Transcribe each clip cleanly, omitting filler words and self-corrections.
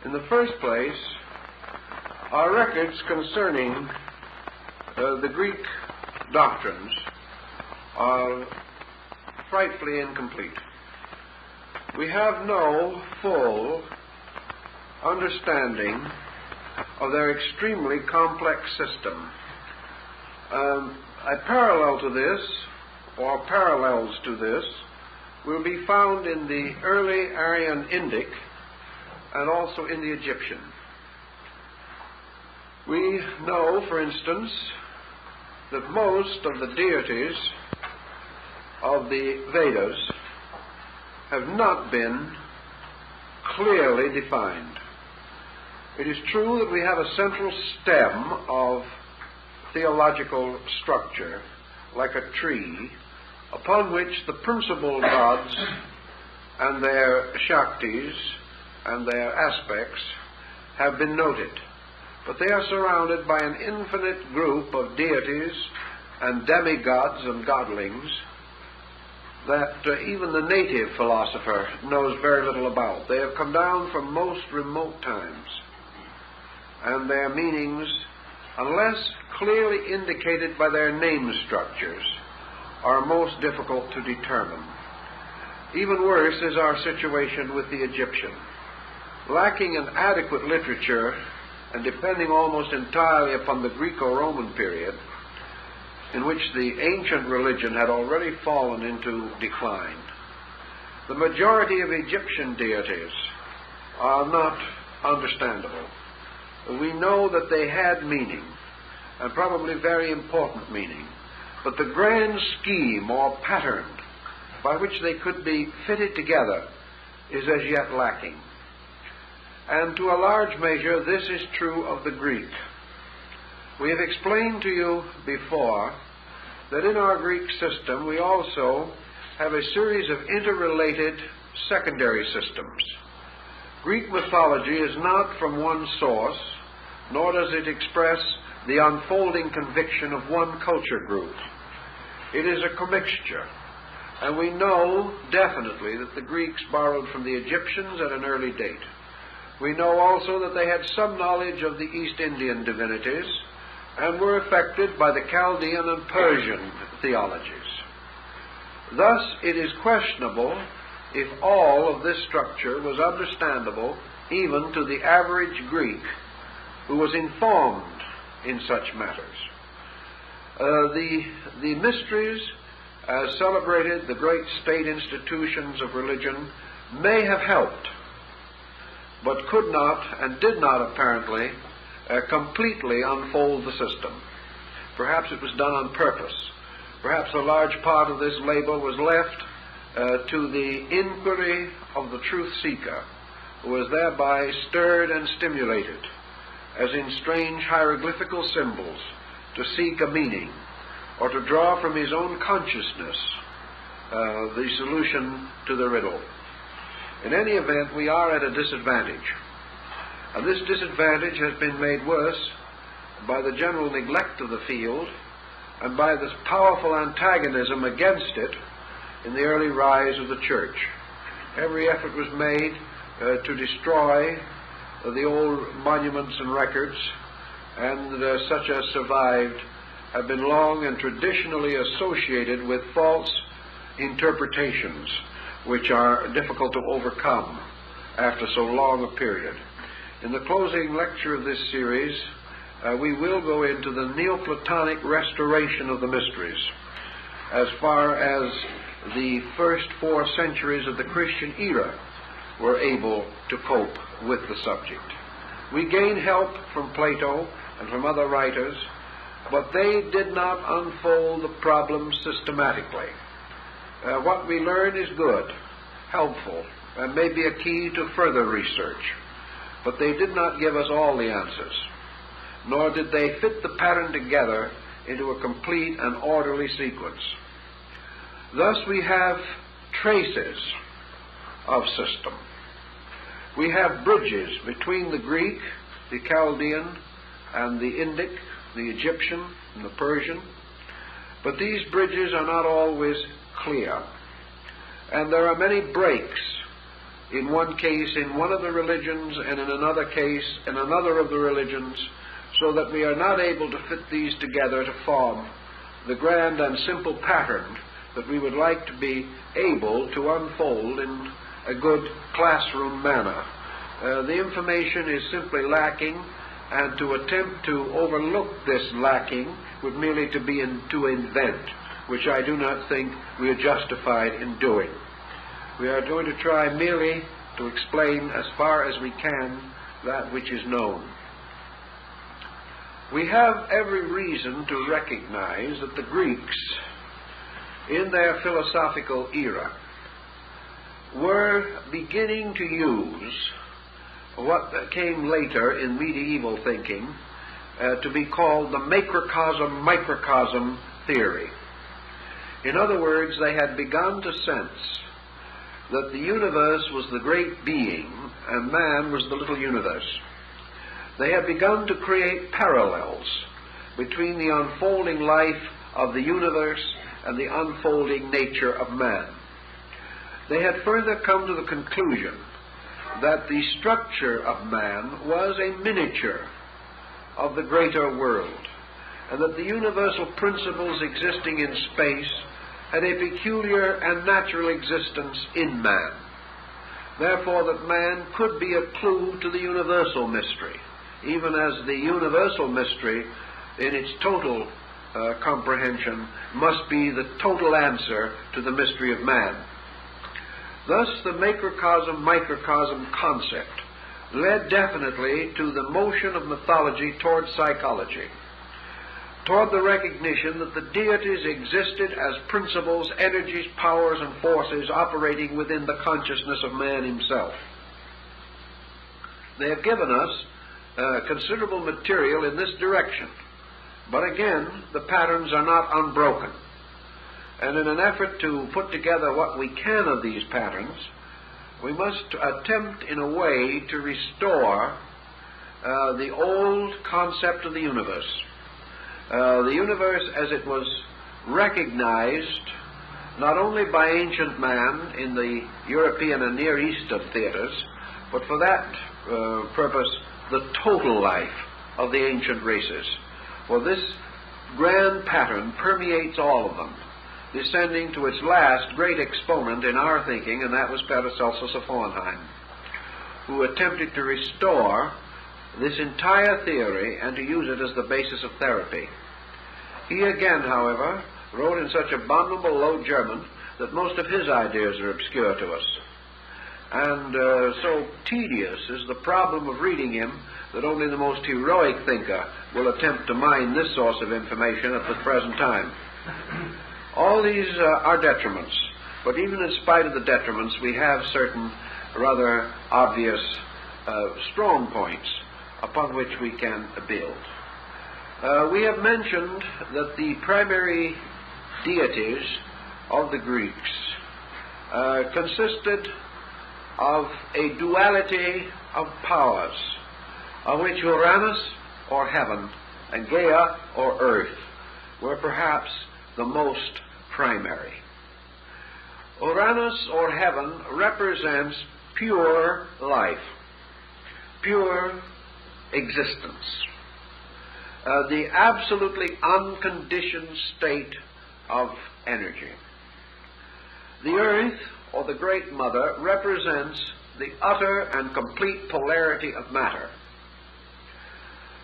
In the first place, our records concerning the Greek doctrines are frightfully incomplete. We have no full understanding of their extremely complex system. A parallel to this, or parallels to this, will be found in the early Aryan Indic and also in the Egyptian. We know, for instance, that most of the deities of the Vedas have not been clearly defined. It is true that we have a central stem of theological structure, like a tree, upon which the principal gods and their Shaktis and their aspects have been noted. But they are surrounded by an infinite group of deities and demigods and godlings that even the native philosopher knows very little about. They have come down from most remote times, and their meanings, unless clearly indicated by their name structures, are most difficult to determine. Even worse is our situation with the Egyptian. Lacking an adequate literature and depending almost entirely upon the Greco-Roman period, in which the ancient religion had already fallen into decline, the majority of Egyptian deities are not understandable. We know that they had meaning, and probably very important meaning, but the grand scheme or pattern by which they could be fitted together is as yet lacking. And to a large measure, this is true of the Greek. We have explained to you before that in our Greek system we also have a series of interrelated secondary systems. Greek mythology is not from one source, nor does it express the unfolding conviction of one culture group. It is a commixture, and we know definitely that the Greeks borrowed from the Egyptians at an early date. We know also that they had some knowledge of the East Indian divinities and were affected by the Chaldean and Persian theologies. Thus, it is questionable if all of this structure was understandable even to the average Greek who was informed in such matters. The mysteries, as celebrated, the great state institutions of religion, may have helped, but could not and did not apparently completely unfold the system. Perhaps it was done on purpose. Perhaps a large part of this labor was left to the inquiry of the truth seeker, who was thereby stirred and stimulated, as in strange hieroglyphical symbols, to seek a meaning, or to draw from his own consciousness the solution to the riddle. In any event, we are at a disadvantage. And this disadvantage has been made worse by the general neglect of the field and by this powerful antagonism against it in the early rise of the church. Every effort was made to destroy the old monuments and records, and such as survived have been long and traditionally associated with false interpretations, which are difficult to overcome after so long a period. In the closing lecture of this series, we will go into the Neoplatonic restoration of the mysteries, as far as the first 4 centuries of the Christian era were able to cope with the subject. We gain help from Plato and from other writers, but they did not unfold the problem systematically. What we learn is good, helpful, and may be a key to further research, but they did not give us all the answers, nor did they fit the pattern together into a complete and orderly sequence. Thus we have traces of system. We have bridges between the Greek, the Chaldean, and the Indic, the Egyptian, and the Persian, but these bridges are not always clear, and there are many breaks in one case in one of the religions, and in another case in another of the religions, so that we are not able to fit these together to form the grand and simple pattern that we would like to be able to unfold in a good classroom manner. The information is simply lacking, and to attempt to overlook this lacking would merely to invent, which I do not think we are justified in doing. We are going to try merely to explain as far as we can that which is known. We have every reason to recognize that the Greeks, in their philosophical era, were beginning to use what came later in medieval thinking to be called the macrocosm-microcosm theory. In other words, they had begun to sense that the universe was the great being and man was the little universe. They had begun to create parallels between the unfolding life of the universe and the unfolding nature of man. They had further come to the conclusion that the structure of man was a miniature of the greater world, and that the universal principles existing in space had a peculiar and natural existence in man. Therefore, that man could be a clue to the universal mystery, even as the universal mystery in its total comprehension must be the total answer to the mystery of man. Thus, the macrocosm-microcosm concept led definitely to the motion of mythology toward psychology, toward the recognition that the deities existed as principles, energies, powers, and forces operating within the consciousness of man himself. They have given us considerable material in this direction, but again, the patterns are not unbroken. And in an effort to put together what we can of these patterns, we must attempt in a way to restore the old concept of the universe. The universe as it was recognized not only by ancient man in the European and Near Eastern theaters, but for that purpose, the total life of the ancient races. For this grand pattern permeates all of them, descending to its last great exponent in our thinking, and that was Paracelsus of Hohenheim, who attempted to restore this entire theory and to use it as the basis of therapy. He again, however, wrote in such abominable low German that most of his ideas are obscure to us. And so tedious is the problem of reading him that only the most heroic thinker will attempt to mine this source of information at the present time. All these are detriments, but even in spite of the detriments, we have certain rather obvious strong points upon which we can build. We have mentioned that the primary deities of the Greeks consisted of a duality of powers, of which Uranus, or heaven, and Gaia, or earth, were perhaps the most primary. Uranus, or heaven, represents pure life, pure existence, the absolutely unconditioned state of energy. The earth, or the Great Mother, represents the utter and complete polarity of matter.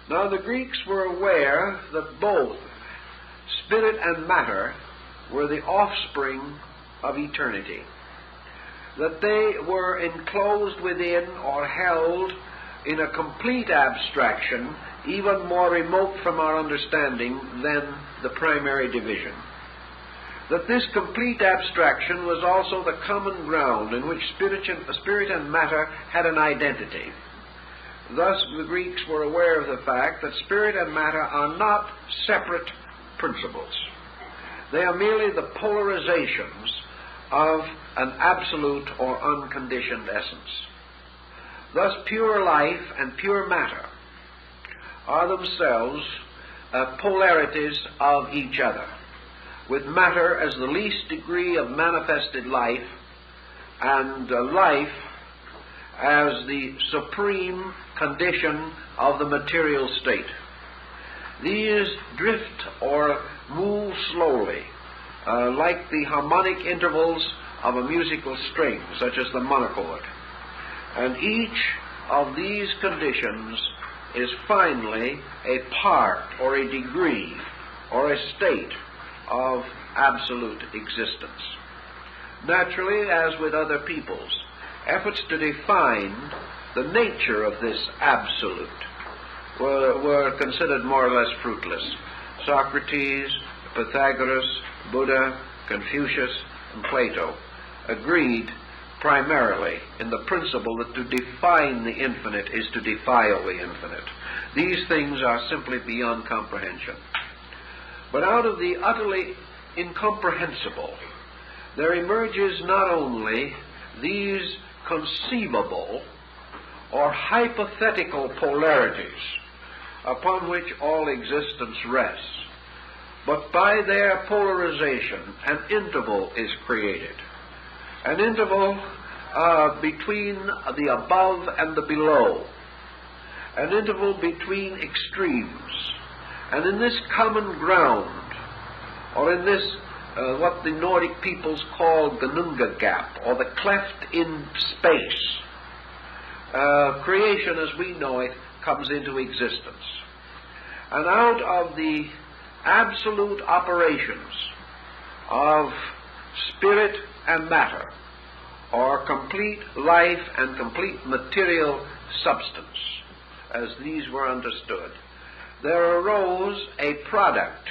Now, the Greeks were aware that both spirit and matter were the offspring of eternity, that they were enclosed within or held in a complete abstraction, even more remote from our understanding than the primary division. That this complete abstraction was also the common ground in which spirit and matter had an identity. Thus, the Greeks were aware of the fact that spirit and matter are not separate principles. They are merely the polarizations of an absolute or unconditioned essence. Thus, pure life and pure matter are themselves polarities of each other, with matter as the least degree of manifested life, and life as the supreme condition of the material state. These drift or move slowly, like the harmonic intervals of a musical string, such as the monochord. And each of these conditions is finally a part or a degree or a state of absolute existence. Naturally, as with other peoples, efforts to define the nature of this absolute were considered more or less fruitless. Socrates, Pythagoras, Buddha, Confucius, and Plato agreed primarily in the principle that to define the infinite is to defile the infinite. These things are simply beyond comprehension. But out of the utterly incomprehensible, there emerges not only these conceivable or hypothetical polarities upon which all existence rests, but by their polarization an interval is created. An interval between the above and the below. An interval between extremes. And in this common ground, or in this what the Nordic peoples call Gnunga gap, or the cleft in space, creation as we know it comes into existence. And out of the absolute operations of spirit and matter, or complete life and complete material substance, as these were understood, there arose a product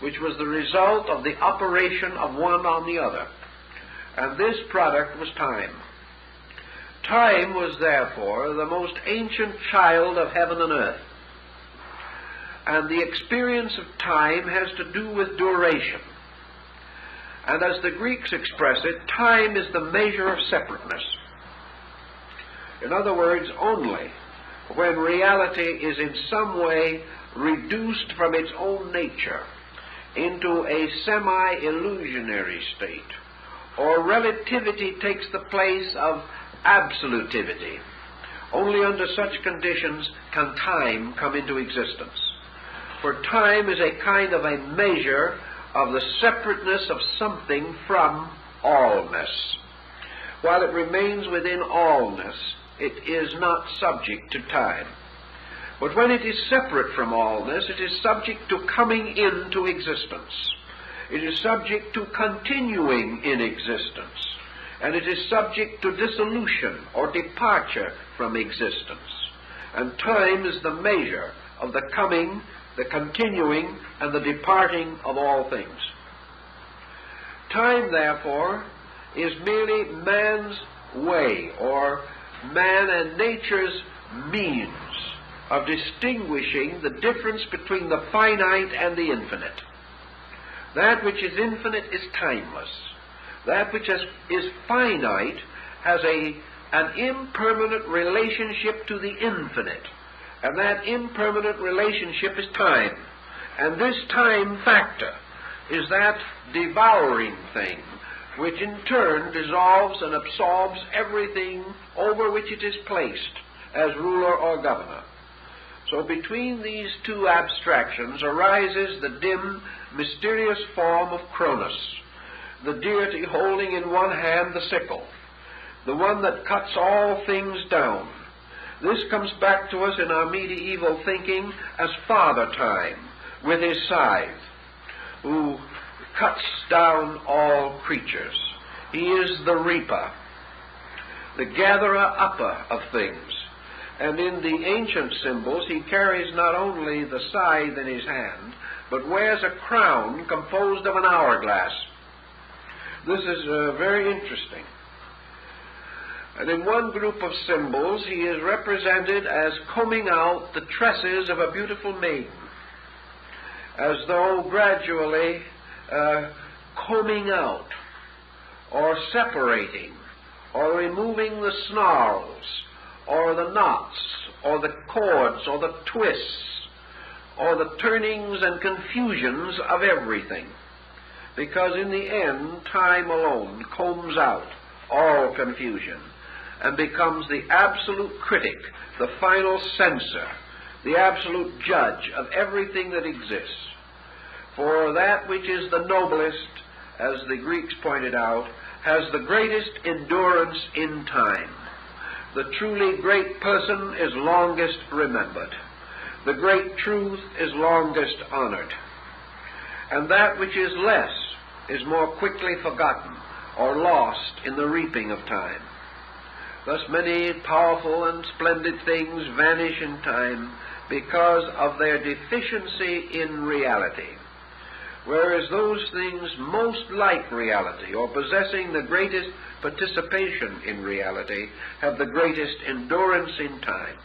which was the result of the operation of one on the other. And this product was time. Time was therefore the most ancient child of heaven and earth. And the experience of time has to do with duration. And as the Greeks express it, time is the measure of separateness. In other words, only when reality is in some way reduced from its own nature into a semi-illusionary state, or relativity takes the place of absolutivity, only under such conditions can time come into existence. For time is a kind of a measure of the separateness of something from allness. While it remains within allness, it is not subject to time. But when it is separate from allness, it is subject to coming into existence. It is subject to continuing in existence. And it is subject to dissolution or departure from existence. And time is the measure of the coming, the continuing, and the departing of all things. Time, therefore, is merely man's way, or man and nature's means of distinguishing the difference between the finite and the infinite. That which is infinite is timeless. That which is finite has an impermanent relationship to the infinite. And that impermanent relationship is time. And this time factor is that devouring thing which in turn dissolves and absorbs everything over which it is placed as ruler or governor. So between these two abstractions arises the dim, mysterious form of Cronus, the deity holding in one hand the sickle, the one that cuts all things down. This comes back to us in our medieval thinking as Father Time with his scythe, who cuts down all creatures. He is the reaper, the gatherer-upper of things. And in the ancient symbols, he carries not only the scythe in his hand, but wears a crown composed of an hourglass. This is very interesting. And in one group of symbols, he is represented as combing out the tresses of a beautiful maiden, as though gradually combing out, or separating, or removing the snarls, or the knots, or the cords, or the twists, or the turnings and confusions of everything. Because in the end, time alone combs out all confusion and becomes the absolute critic, the final censor, the absolute judge of everything that exists. For that which is the noblest, as the Greeks pointed out, has the greatest endurance in time. The truly great person is longest remembered. The great truth is longest honored. And that which is less is more quickly forgotten or lost in the reaping of time. Thus many powerful and splendid things vanish in time because of their deficiency in reality, whereas those things most like reality or possessing the greatest participation in reality have the greatest endurance in time.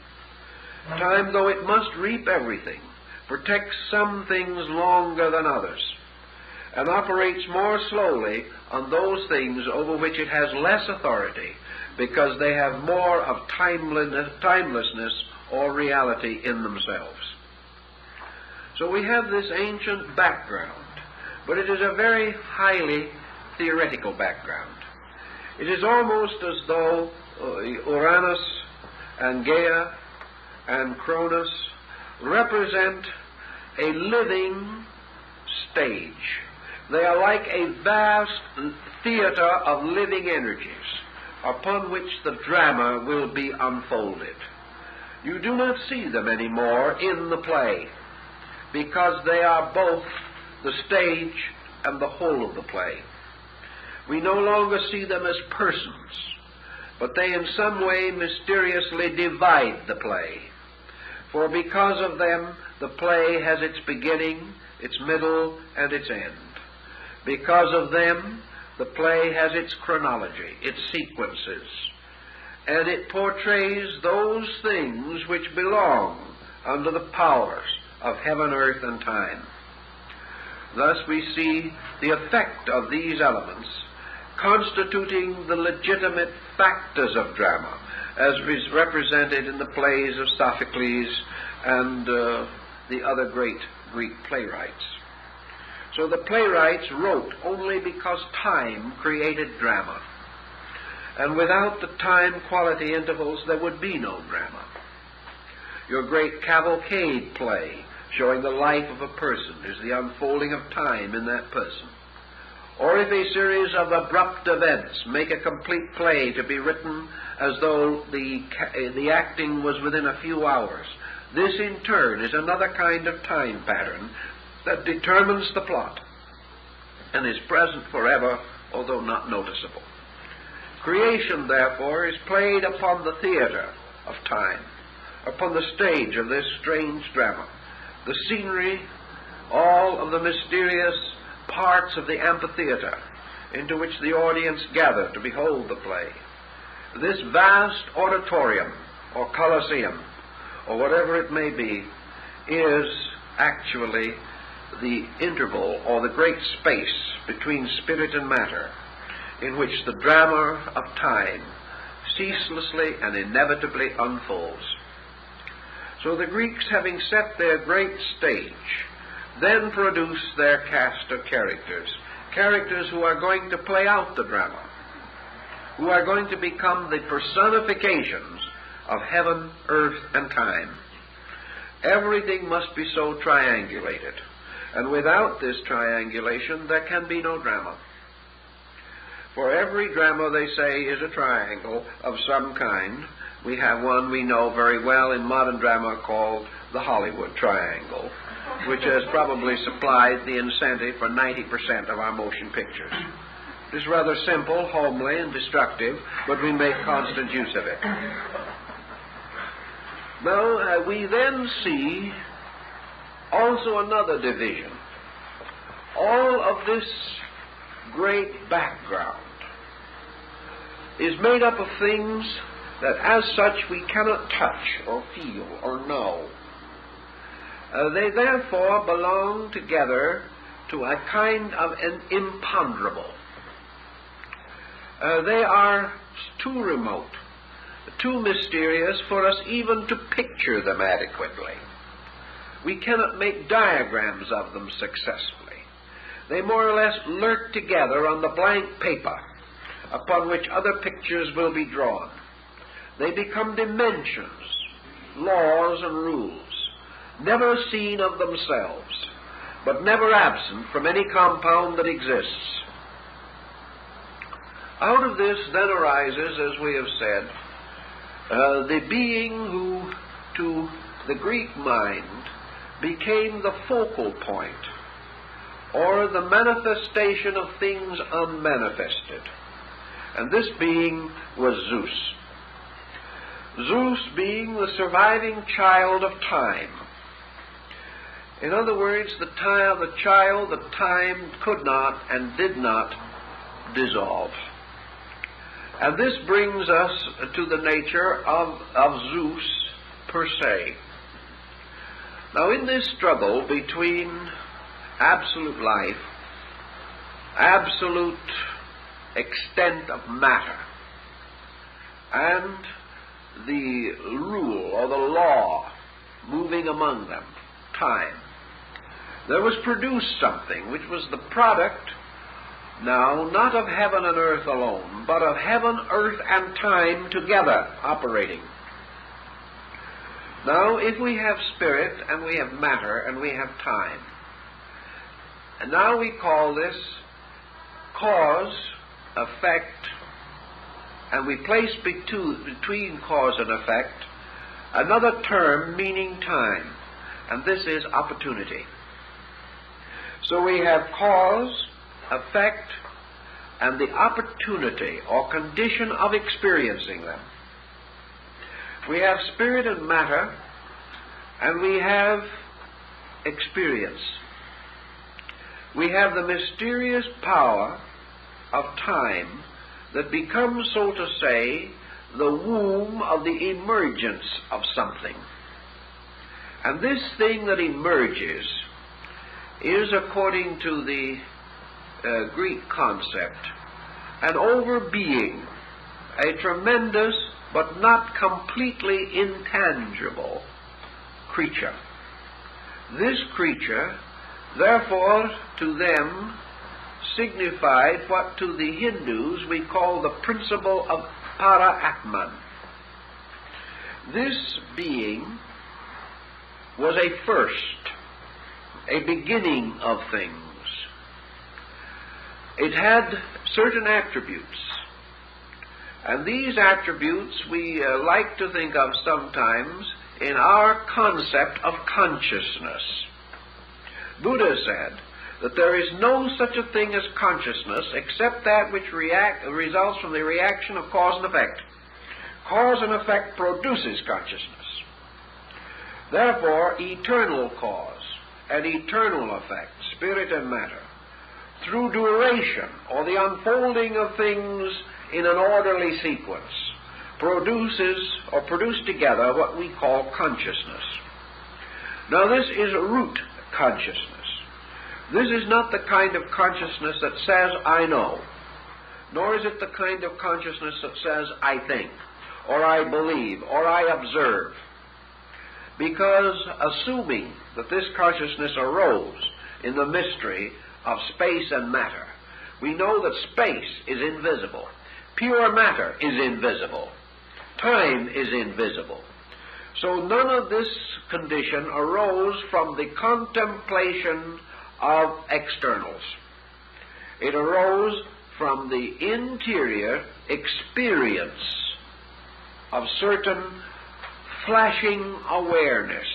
Time, though it must reap everything, protects some things longer than others, and operates more slowly on those things over which it has less authority, because they have more of timelessness or reality in themselves. So we have this ancient background, but it is a very highly theoretical background. It is almost as though Uranus and Gaia and Cronus represent a living stage. They are like a vast theater of living energies upon which the drama will be unfolded. You do not see them anymore in the play, because they are both the stage and the whole of the play. We no longer see them as persons, but they in some way mysteriously divide the play. For because of them, the play has its beginning, its middle, and its end. Because of them, the play has its chronology, its sequences, and it portrays those things which belong under the powers of heaven, earth, and time. Thus we see the effect of these elements constituting the legitimate factors of drama, as is represented in the plays of Sophocles and the other great Greek playwrights. So the playwrights wrote only because time created drama. And without the time quality intervals, there would be no drama. Your great cavalcade play, showing the life of a person, is the unfolding of time in that person. Or if a series of abrupt events make a complete play to be written as though the acting was within a few hours, this in turn is another kind of time pattern that determines the plot and is present forever, although not noticeable. Creation, therefore, is played upon the theater of time, upon the stage of this strange drama. The scenery, all of the mysterious parts of the amphitheater into which the audience gather to behold the play. This vast auditorium or coliseum, or whatever it may be, is actually the interval or the great space between spirit and matter in which the drama of time ceaselessly and inevitably unfolds. So the Greeks, having set their great stage, then produce their cast of characters, characters who are going to play out the drama, who are going to become the personifications of heaven, earth, and time. Everything must be so triangulated, and without this triangulation there can be no drama. For every drama, they say, is a triangle of some kind. We have one we know very well in modern drama called the Hollywood Triangle, which has probably supplied the incentive for 90% of our motion pictures. It is rather simple, homely, and destructive, but we make constant use of it. Now, we then see also another division. All of this great background is made up of things that as such we cannot touch or feel or know. They therefore belong together to a kind of an imponderable. They are too remote, too mysterious for us even to picture them adequately. We cannot make diagrams of them successfully. They more or less lurk together on the blank paper upon which other pictures will be drawn. They become dimensions, laws and rules, never seen of themselves, but never absent from any compound that exists. Out of this then arises, as we have said, the being who, to the Greek mind, became the focal point, or the manifestation of things unmanifested. And this being was Zeus. Zeus being the surviving child of time. In other words, the child that time could not and did not dissolve. And this brings us to the nature of Zeus per se. Now, in this struggle between absolute life, absolute extent of matter, and the rule or the law moving among them, time, there was produced something which was the product now not of heaven and earth alone, but of heaven, earth, and time together operating. Now, if we have spirit, and we have matter, and we have time, and now we call this cause, effect, and we place between cause and effect another term meaning time, and this is opportunity. So we have cause, effect, and the opportunity or condition of experiencing them. We have spirit and matter, and we have experience. We have the mysterious power of time that becomes, so to say, the womb of the emergence of something. And this thing that emerges is, according to the Greek concept, an overbeing, a tremendous but not completely intangible creature. This creature, therefore, to them signified what to the Hindus we call the principle of para-Atman. This being was a first, a beginning of things. It had certain attributes, and these attributes we like to think of sometimes in our concept of consciousness. Buddha said that there is no such a thing as consciousness except that which results from the reaction of cause and effect. Cause and effect produces consciousness. Therefore, eternal cause and eternal effect, spirit and matter, through duration or the unfolding of things in an orderly sequence, produce together what we call consciousness. Now, this is root consciousness. This is not the kind of consciousness that says, I know, nor is it the kind of consciousness that says, I think, or I believe, or I observe. Because assuming that this consciousness arose in the mystery of space and matter, we know that space is invisible, pure matter is invisible, time is invisible. So none of this condition arose from the contemplation of externals. It arose from the interior experience of certain flashing awareness,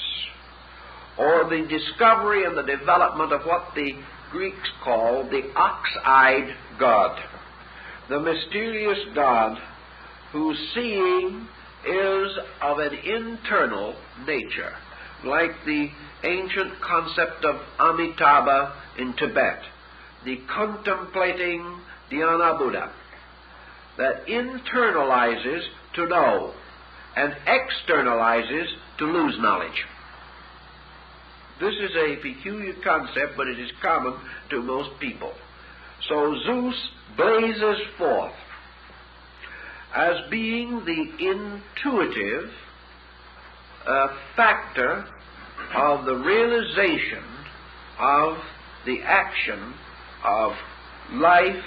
or the discovery and the development of what the Greeks call the ox-eyed God, the mysterious God whose seeing is of an internal nature, like the ancient concept of Amitabha in Tibet, the contemplating Dhyana Buddha, that internalizes to know and externalizes to lose knowledge. This is a peculiar concept, but it is common to most people. So Zeus blazes forth as being the intuitive factor of the realization of the action of life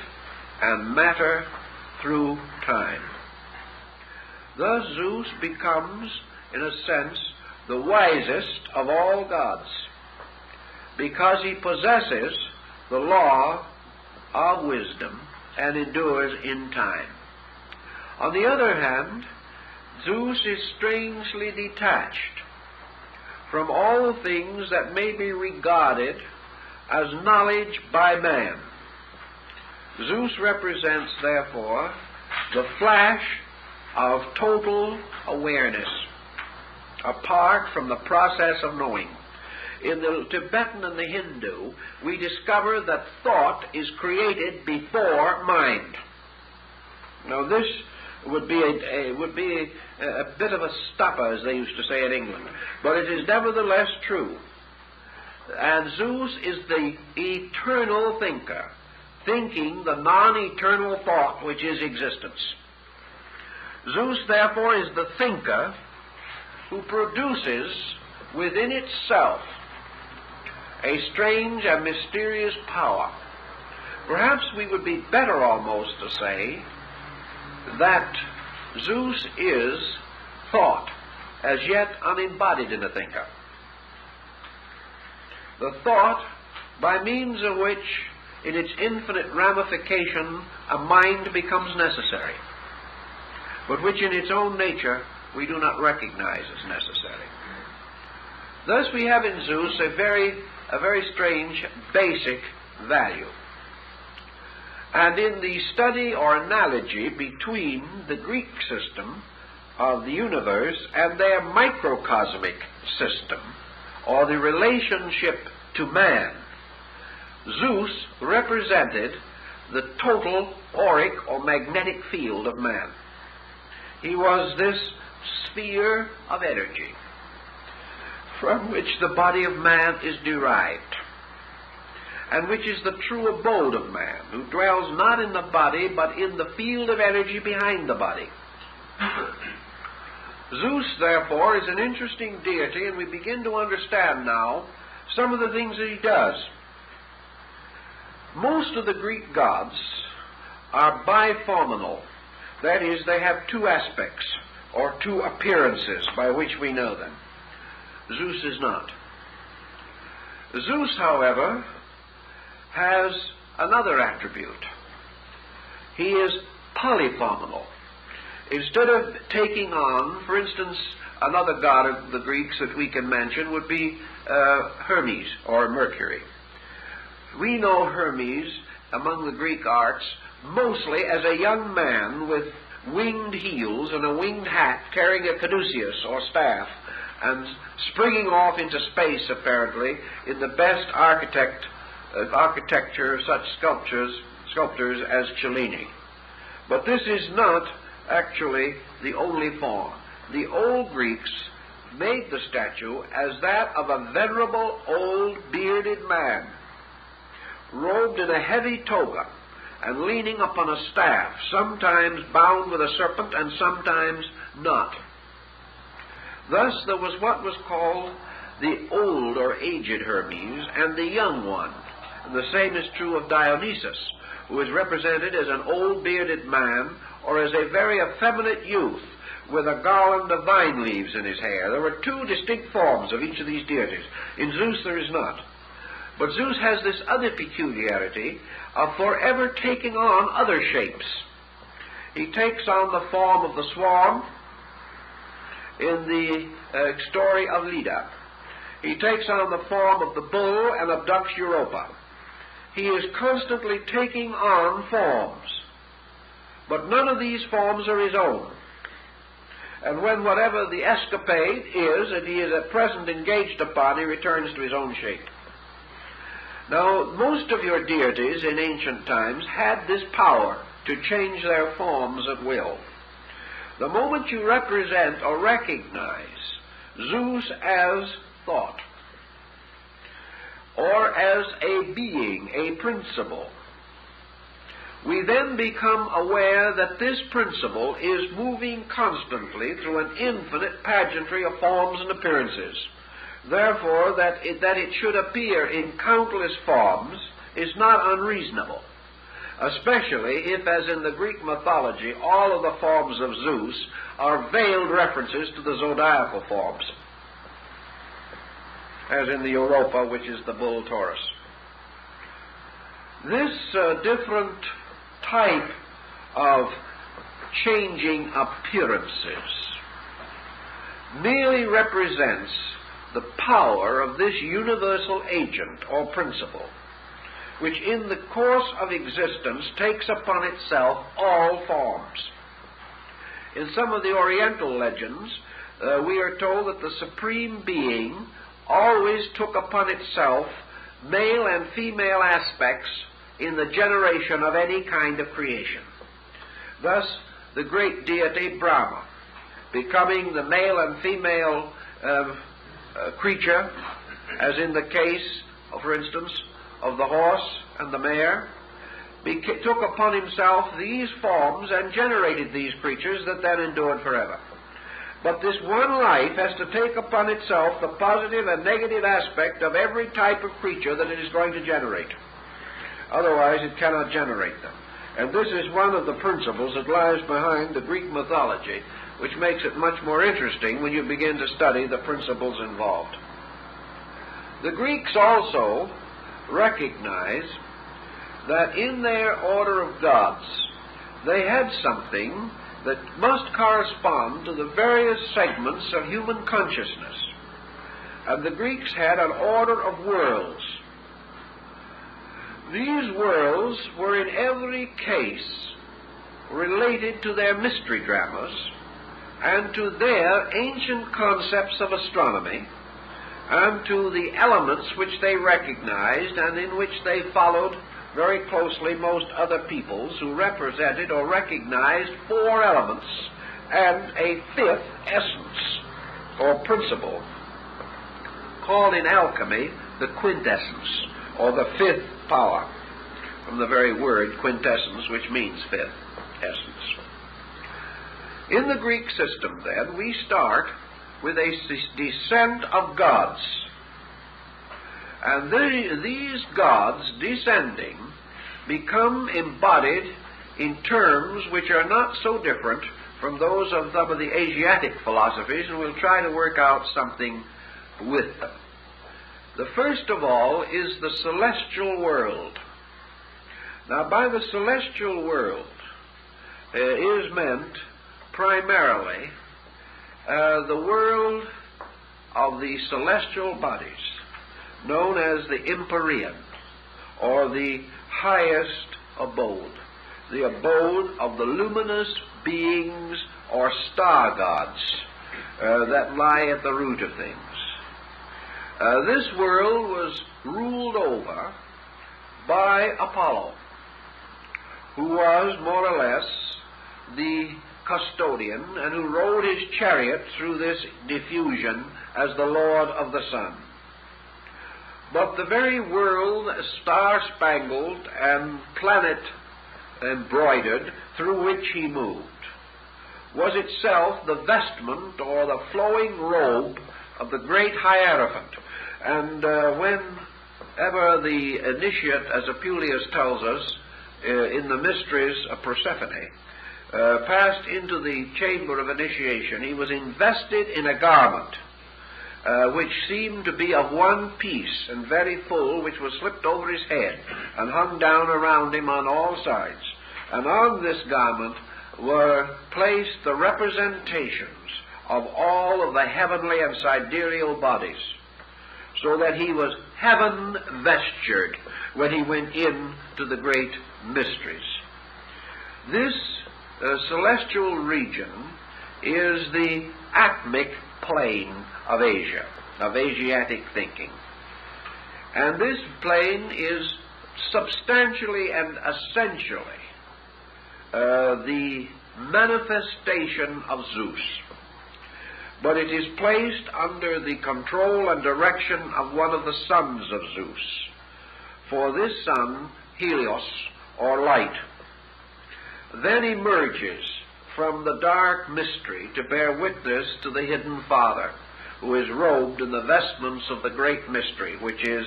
and matter through time. Thus Zeus becomes, in a sense, the wisest of all gods, because he possesses the law of wisdom and endures in time. On the other hand, Zeus is strangely detached from all things that may be regarded as knowledge by man. Zeus represents, therefore, the flash of total awareness, apart from the process of knowing. In the Tibetan and the Hindu, we discover that thought is created before mind. Now this would be a bit of a stopper, as they used to say in England, but it is nevertheless true. And Zeus is the eternal thinker, thinking the non-eternal thought which is existence. Zeus, therefore, is the thinker who produces within itself a strange and mysterious power. Perhaps we would be better almost to say that Zeus is thought, as yet unembodied in the thinker. The thought by means of which, in its infinite ramification, a mind becomes necessary, but which in its own nature we do not recognize as necessary. Thus we have in Zeus a very strange basic value. And in the study or analogy between the Greek system of the universe and their microcosmic system, or the relationship to man, Zeus represented the total auric or magnetic field of man. He was this sphere of energy from which the body of man is derived, and which is the true abode of man, who dwells not in the body, but in the field of energy behind the body. Zeus, therefore, is an interesting deity, and we begin to understand now some of the things that he does. Most of the Greek gods are biphenomenal. That is, they have two aspects, or two appearances by which we know them. Zeus is not. Zeus, however, has another attribute. He is polyphenomenal. Instead of taking on, for instance, another god of the Greeks that we can mention would be Hermes, or Mercury. We know Hermes among the Greek arts mostly as a young man with winged heels and a winged hat, carrying a caduceus or staff, and springing off into space, apparently, in the best architecture of such sculptors as Cellini. But this is not actually the only form. The old Greeks made the statue as that of a venerable old bearded man, robed in a heavy toga and leaning upon a staff, sometimes bound with a serpent and sometimes not. Thus there was what was called the old or aged Hermes and the young one. And the same is true of Dionysus, who is represented as an old bearded man or as a very effeminate youth with a garland of vine leaves in his hair. There were two distinct forms of each of these deities. In Zeus there is not. But Zeus has this other peculiarity of forever taking on other shapes. He takes on the form of the swan in the story of Leda. He takes on the form of the bull and abducts Europa. He is constantly taking on forms, but none of these forms are his own. And when whatever the escapade is that he is at present engaged upon, he returns to his own shape. Now, most of your deities in ancient times had this power to change their forms at will. The moment you represent or recognize Zeus as thought, or as a being, a principle, we then become aware that this principle is moving constantly through an infinite pageantry of forms and appearances. Therefore, that it should appear in countless forms is not unreasonable. especially if, as in the Greek mythology, all of the forms of Zeus are veiled references to the zodiacal forms, as in the Europa, which is the bull Taurus. This different type of changing appearances merely represents the power of this universal agent or principle, which in the course of existence takes upon itself all forms. In some of the Oriental legends, we are told that the Supreme Being always took upon itself male and female aspects in the generation of any kind of creation. Thus, the great deity Brahma, becoming the male and female creature, as in the case, for instance, of the horse and the mare, took upon himself these forms and generated these creatures that then endured forever. But this one life has to take upon itself the positive and negative aspect of every type of creature that it is going to generate. Otherwise, it cannot generate them. And this is one of the principles that lies behind the Greek mythology, which makes it much more interesting when you begin to study the principles involved. The Greeks also recognize that in their order of gods, they had something that must correspond to the various segments of human consciousness. And the Greeks had an order of worlds. These worlds were in every case related to their mystery dramas and to their ancient concepts of astronomy and to the elements which they recognized and in which they followed very closely most other peoples who represented or recognized four elements and a fifth essence or principle, called in alchemy the quintessence, or the fifth power, from the very word quintessence, which means fifth essence. In the Greek system, then, we start with a descent of gods. And these gods descending become embodied in terms which are not so different from those of some of the Asiatic philosophies, and we'll try to work out something with them. The first of all is the celestial world. Now, by the celestial world is meant primarily the world of the celestial bodies, known as the Empyrean, or the highest abode, the abode of the luminous beings or star gods that lie at the root of things. This world was ruled over by Apollo, who was more or less the custodian and who rode his chariot through this diffusion as the Lord of the Sun. But the very world, star-spangled and planet-embroidered, through which he moved, was itself the vestment or the flowing robe of the great Hierophant. And whenever the initiate, as Apuleius tells us, in the mysteries of Persephone, passed into the chamber of initiation, he was invested in a garment which seemed to be of one piece and very full, which was slipped over his head and hung down around him on all sides. And on this garment were placed the representations of all of the heavenly and sidereal bodies, so that he was heaven-vestured when he went in to the great mysteries. This celestial region is the atmic plane of Asia, of Asiatic thinking. And this plane is substantially and essentially the manifestation of Zeus. But it is placed under the control and direction of one of the sons of Zeus. For this son, Helios, or light, then emerges from the dark mystery to bear witness to the hidden Father, who is robed in the vestments of the great mystery, which is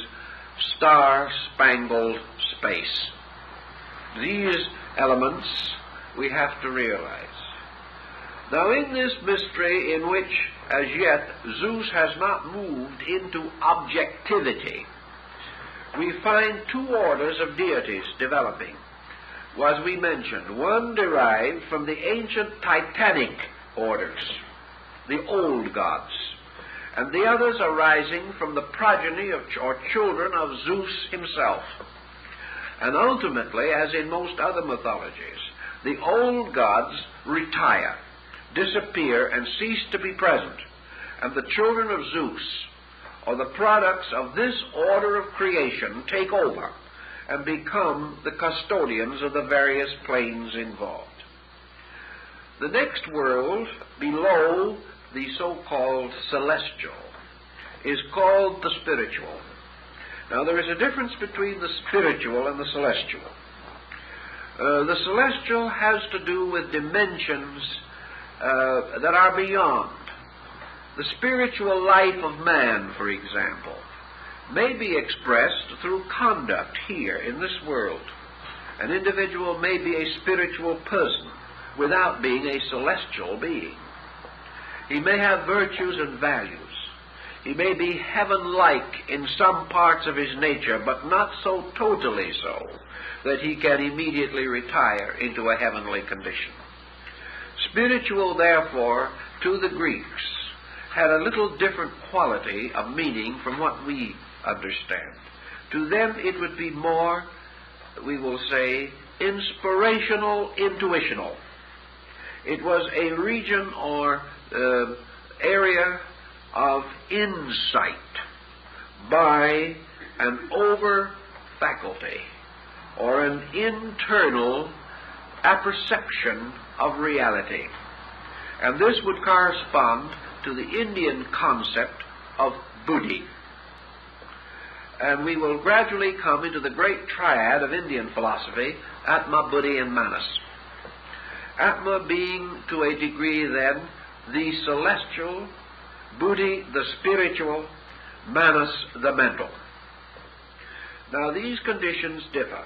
star-spangled space. These elements we have to realize. Now, in this mystery in which as yet Zeus has not moved into objectivity, we find two orders of deities developing. As we mentioned, one derived from the ancient Titanic orders, the old gods, and the others arising from the progeny of or children of Zeus himself. And ultimately, as in most other mythologies, the old gods retire, disappear, and cease to be present, and the children of Zeus, or the products of this order of creation, take over and become the custodians of the various planes involved. The next world, below the so-called celestial, is called the spiritual. Now, there is a difference between the spiritual and the celestial. The celestial has to do with dimensions that are beyond. The spiritual life of man, for example, may be expressed through conduct here in this world. An individual may be a spiritual person without being a celestial being. He may have virtues and values. He may be heaven-like in some parts of his nature, but not so totally so that he can immediately retire into a heavenly condition. Spiritual, therefore, to the Greeks, had a little different quality of meaning from what we understand. To them it would be more, we will say, inspirational, intuitional. It was a region or area of insight by an over faculty or an internal apperception of reality. And this would correspond to the Indian concept of buddhi. And we will gradually come into the great triad of Indian philosophy, Atma, Buddhi, and Manas. Atma being to a degree then the celestial, Buddhi the spiritual, Manas the mental. Now these conditions differ.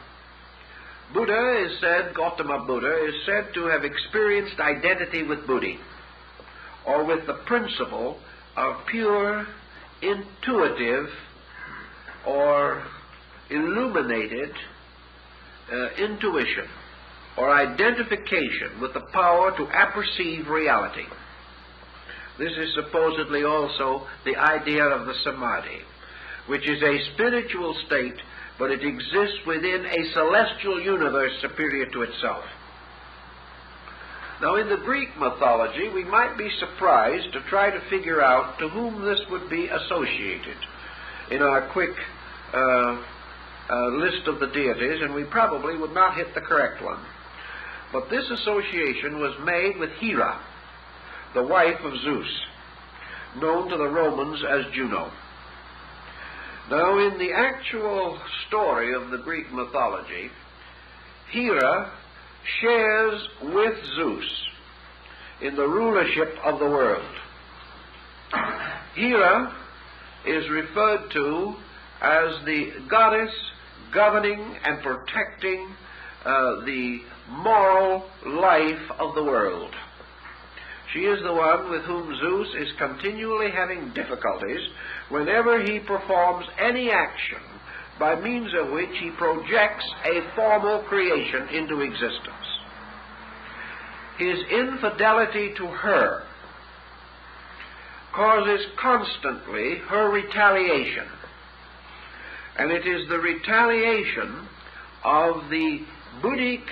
Buddha is said, Gautama Buddha is said to have experienced identity with Buddhi, or with the principle of pure, intuitive, or illuminated intuition, or identification with the power to apperceive reality. This is supposedly also the idea of the samadhi, which is a spiritual state, but it exists within a celestial universe superior to itself. Now, in the Greek mythology, we might be surprised to try to figure out to whom this would be associated in our quick list of the deities, and we probably would not hit the correct one. But this association was made with Hera, the wife of Zeus, known to the Romans as Juno. Now, in the actual story of the Greek mythology, Hera shares with Zeus in the rulership of the world. Hera is referred to as the goddess governing and protecting the moral life of the world. She is the one with whom Zeus is continually having difficulties whenever he performs any action by means of which he projects a formal creation into existence. His infidelity to her causes constantly her retaliation. And it is the retaliation of the Buddhic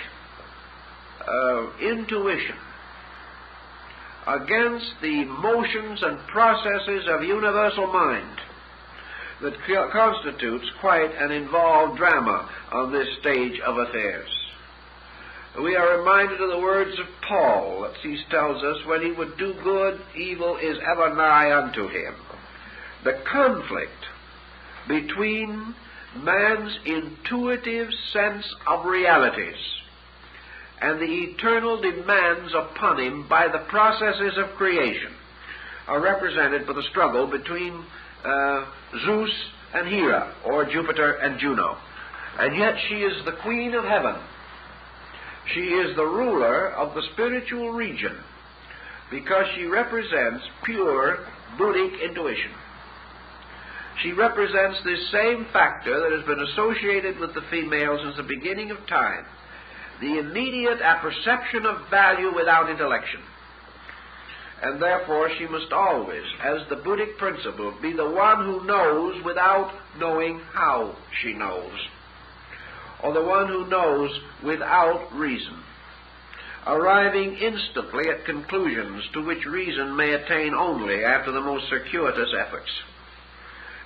intuition against the motions and processes of universal mind that constitutes quite an involved drama on this stage of affairs. We are reminded of the words of Paul that he tells us, when he would do good, evil is ever nigh unto him. The conflict between man's intuitive sense of realities and the eternal demands upon him by the processes of creation are represented by the struggle between Zeus and Hera, or Jupiter and Juno. And yet she is the queen of heaven, She is the ruler of the spiritual region because she represents pure Buddhic intuition. She represents this same factor that has been associated with the female since the beginning of time, the immediate apperception of value without intellection. And therefore she must always, as the Buddhic principle, be the one who knows without knowing how she knows, or the one who knows without reason, arriving instantly at conclusions to which reason may attain only after the most circuitous efforts.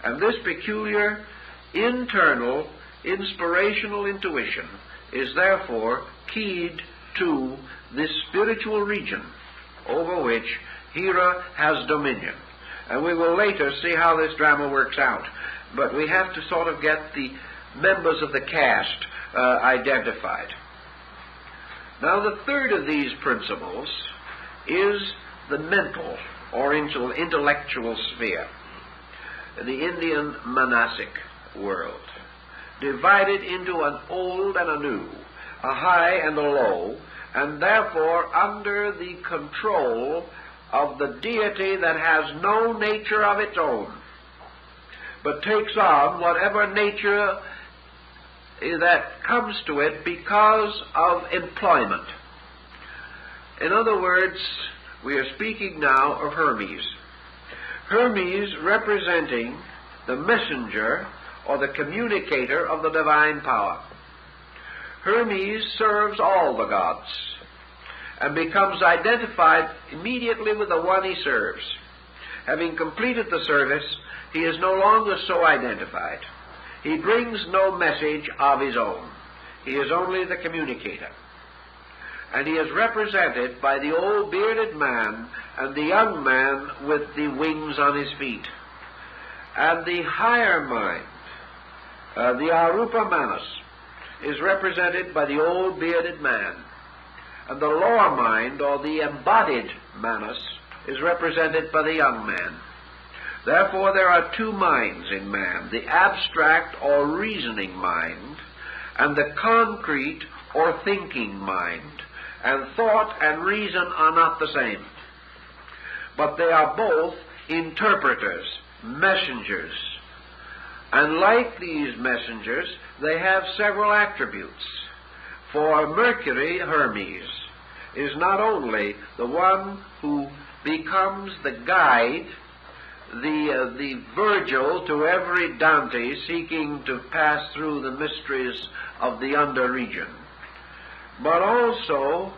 And this peculiar internal inspirational intuition is therefore keyed to this spiritual region over which Hera has dominion. And we will later see how this drama works out. But we have to sort of get the members of the cast identified. Now the third of these principles is the mental or intellectual sphere, the Indian monastic world, divided into an old and a new, a high and a low, and therefore under the control of the deity that has no nature of its own, but takes on whatever nature that comes to it because of employment. In other words, we are speaking now of Hermes. Hermes representing the messenger or the communicator of the divine power. Hermes serves all the gods and becomes identified immediately with the one he serves. Having completed the service, he is no longer so identified. He brings no message of his own. He is only the communicator. And he is represented by the old bearded man and the young man with the wings on his feet. And the higher mind, the Arupa Manas, is represented by the old bearded man. And the lower mind, or the embodied Manas, is represented by the young man. Therefore, there are two minds in man, the abstract or reasoning mind, and the concrete or thinking mind. And thought and reason are not the same, but they are both interpreters, messengers. And like these messengers, they have several attributes. For Mercury, Hermes, is not only the one who becomes the guide, the Virgil to every Dante seeking to pass through the mysteries of the under region, but also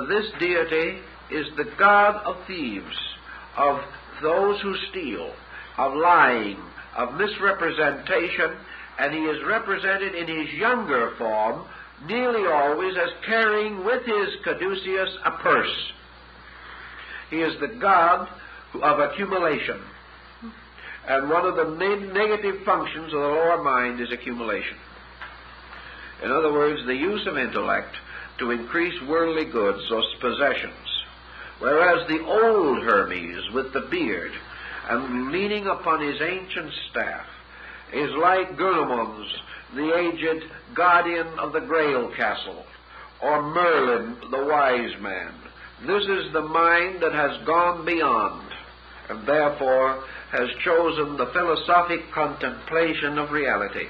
this deity is the god of thieves, of those who steal, of lying, of misrepresentation, and he is represented in his younger form nearly always as carrying with his caduceus a purse. He is the god of accumulation, and one of the negative functions of the lower mind is accumulation. In other words, the use of intellect to increase worldly goods or possessions, whereas the old Hermes with the beard and leaning upon his ancient staff is like Gurnemanz, the aged guardian of the Grail Castle, or Merlin, the wise man. This is the mind that has gone beyond, and therefore has chosen the philosophic contemplation of reality.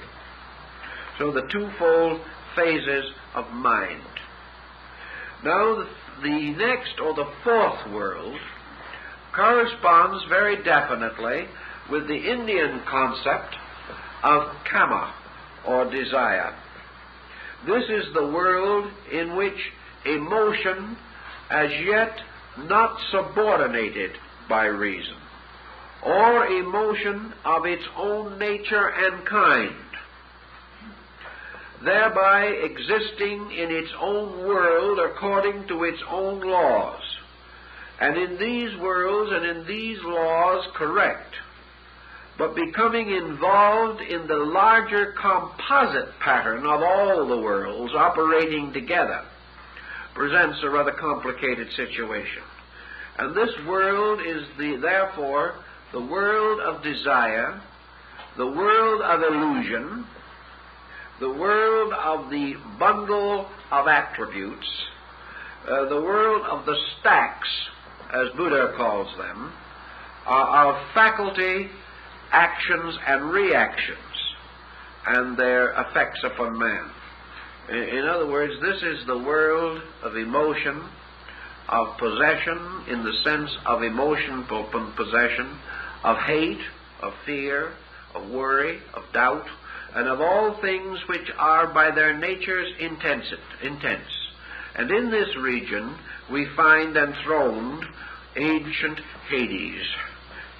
So the twofold phases of mind. Now the next, or the fourth world, corresponds very definitely with the Indian concept of kama, or desire. This is the world in which emotion, as yet not subordinated by reason, or emotion of its own nature and kind, thereby existing in its own world according to its own laws, and in these worlds and in these laws correct, but becoming involved in the larger composite pattern of all the worlds operating together, presents a rather complicated situation. And this world is therefore the world of desire, the world of illusion, the world of the bundle of attributes, the world of the stacks, as Buddha calls them, of faculty, actions, and reactions, and their effects upon man. In other words, this is the world of emotion, of possession, in the sense of emotional possession, of hate, of fear, of worry, of doubt, and of all things which are by their natures intense. And in this region we find enthroned ancient Hades,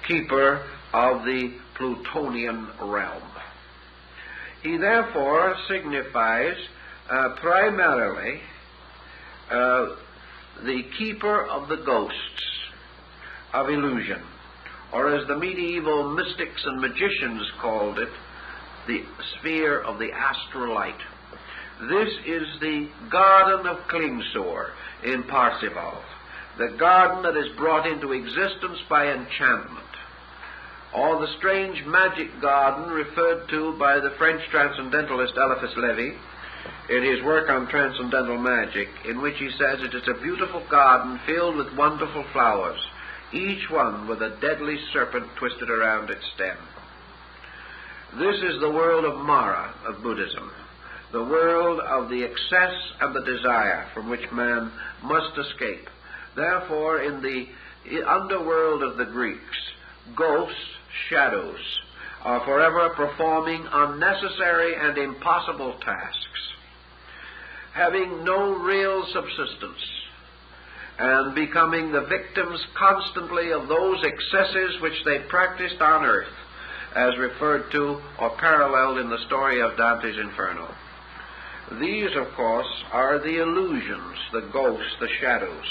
keeper of the Plutonian realm. He therefore signifies primarily the keeper of the ghosts of illusion, or as the medieval mystics and magicians called it, the sphere of the astral light. This is the garden of Klingsor in Parsifal, the garden that is brought into existence by enchantment, or the strange magic garden referred to by the French transcendentalist Eliphas Lévy in his work on transcendental magic, in which he says it is a beautiful garden filled with wonderful flowers, each one with a deadly serpent twisted around its stem. This is the world of Mara of Buddhism, the world of the excess and the desire from which man must escape. Therefore, in the underworld of the Greeks, ghosts, shadows, are forever performing unnecessary and impossible tasks, having no real subsistence, and becoming the victims constantly of those excesses which they practiced on earth, as referred to or paralleled in the story of Dante's Inferno. These, of course, are the illusions, the ghosts, the shadows,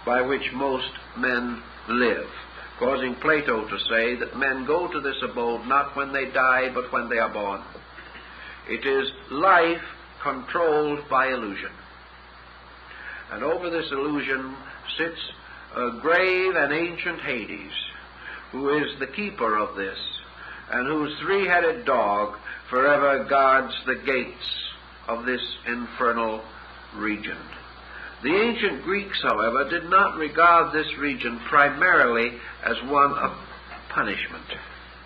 by which most men live, causing Plato to say that men go to this abode not when they die, but when they are born. It is life controlled by illusion. And over this illusion sits a grave and ancient Hades, who is the keeper of this, and whose three-headed dog forever guards the gates of this infernal region. The ancient Greeks, however, did not regard this region primarily as one of punishment.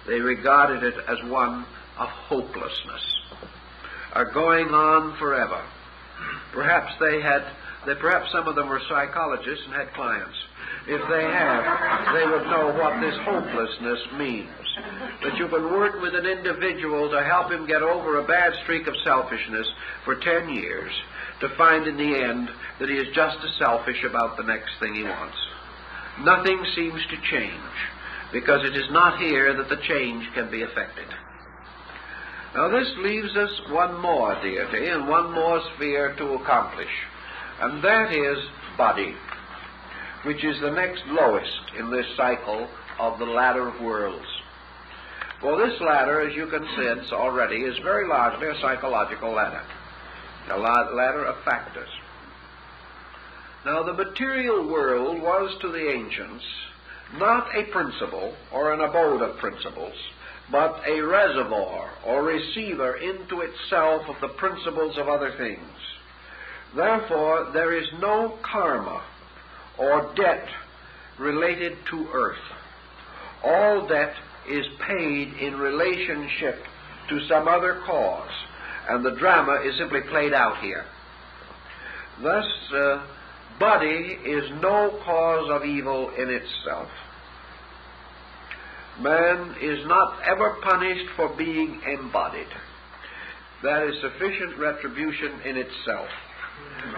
They regarded it as one of hopelessness, going on forever. Perhaps perhaps some of them were psychologists and had clients. If they have, they would know what this hopelessness means. That you can work with an individual to help him get over a bad streak of selfishness for 10 years, to find in the end that he is just as selfish about the next thing he wants. Nothing seems to change, because it is not here that the change can be effected. Now this leaves us one more deity and one more sphere to accomplish, and that is body, which is the next lowest in this cycle of the ladder of worlds. For this ladder, as you can sense already, is very largely a psychological ladder, a ladder of factors. Now the material world was to the ancients not a principle or an abode of principles, but a reservoir or receiver into itself of the principles of other things. Therefore, there is no karma or debt related to earth. All debt is paid in relationship to some other cause, and the drama is simply played out here. Thus, body is no cause of evil in itself. Man is not ever punished for being embodied. That is sufficient retribution in itself.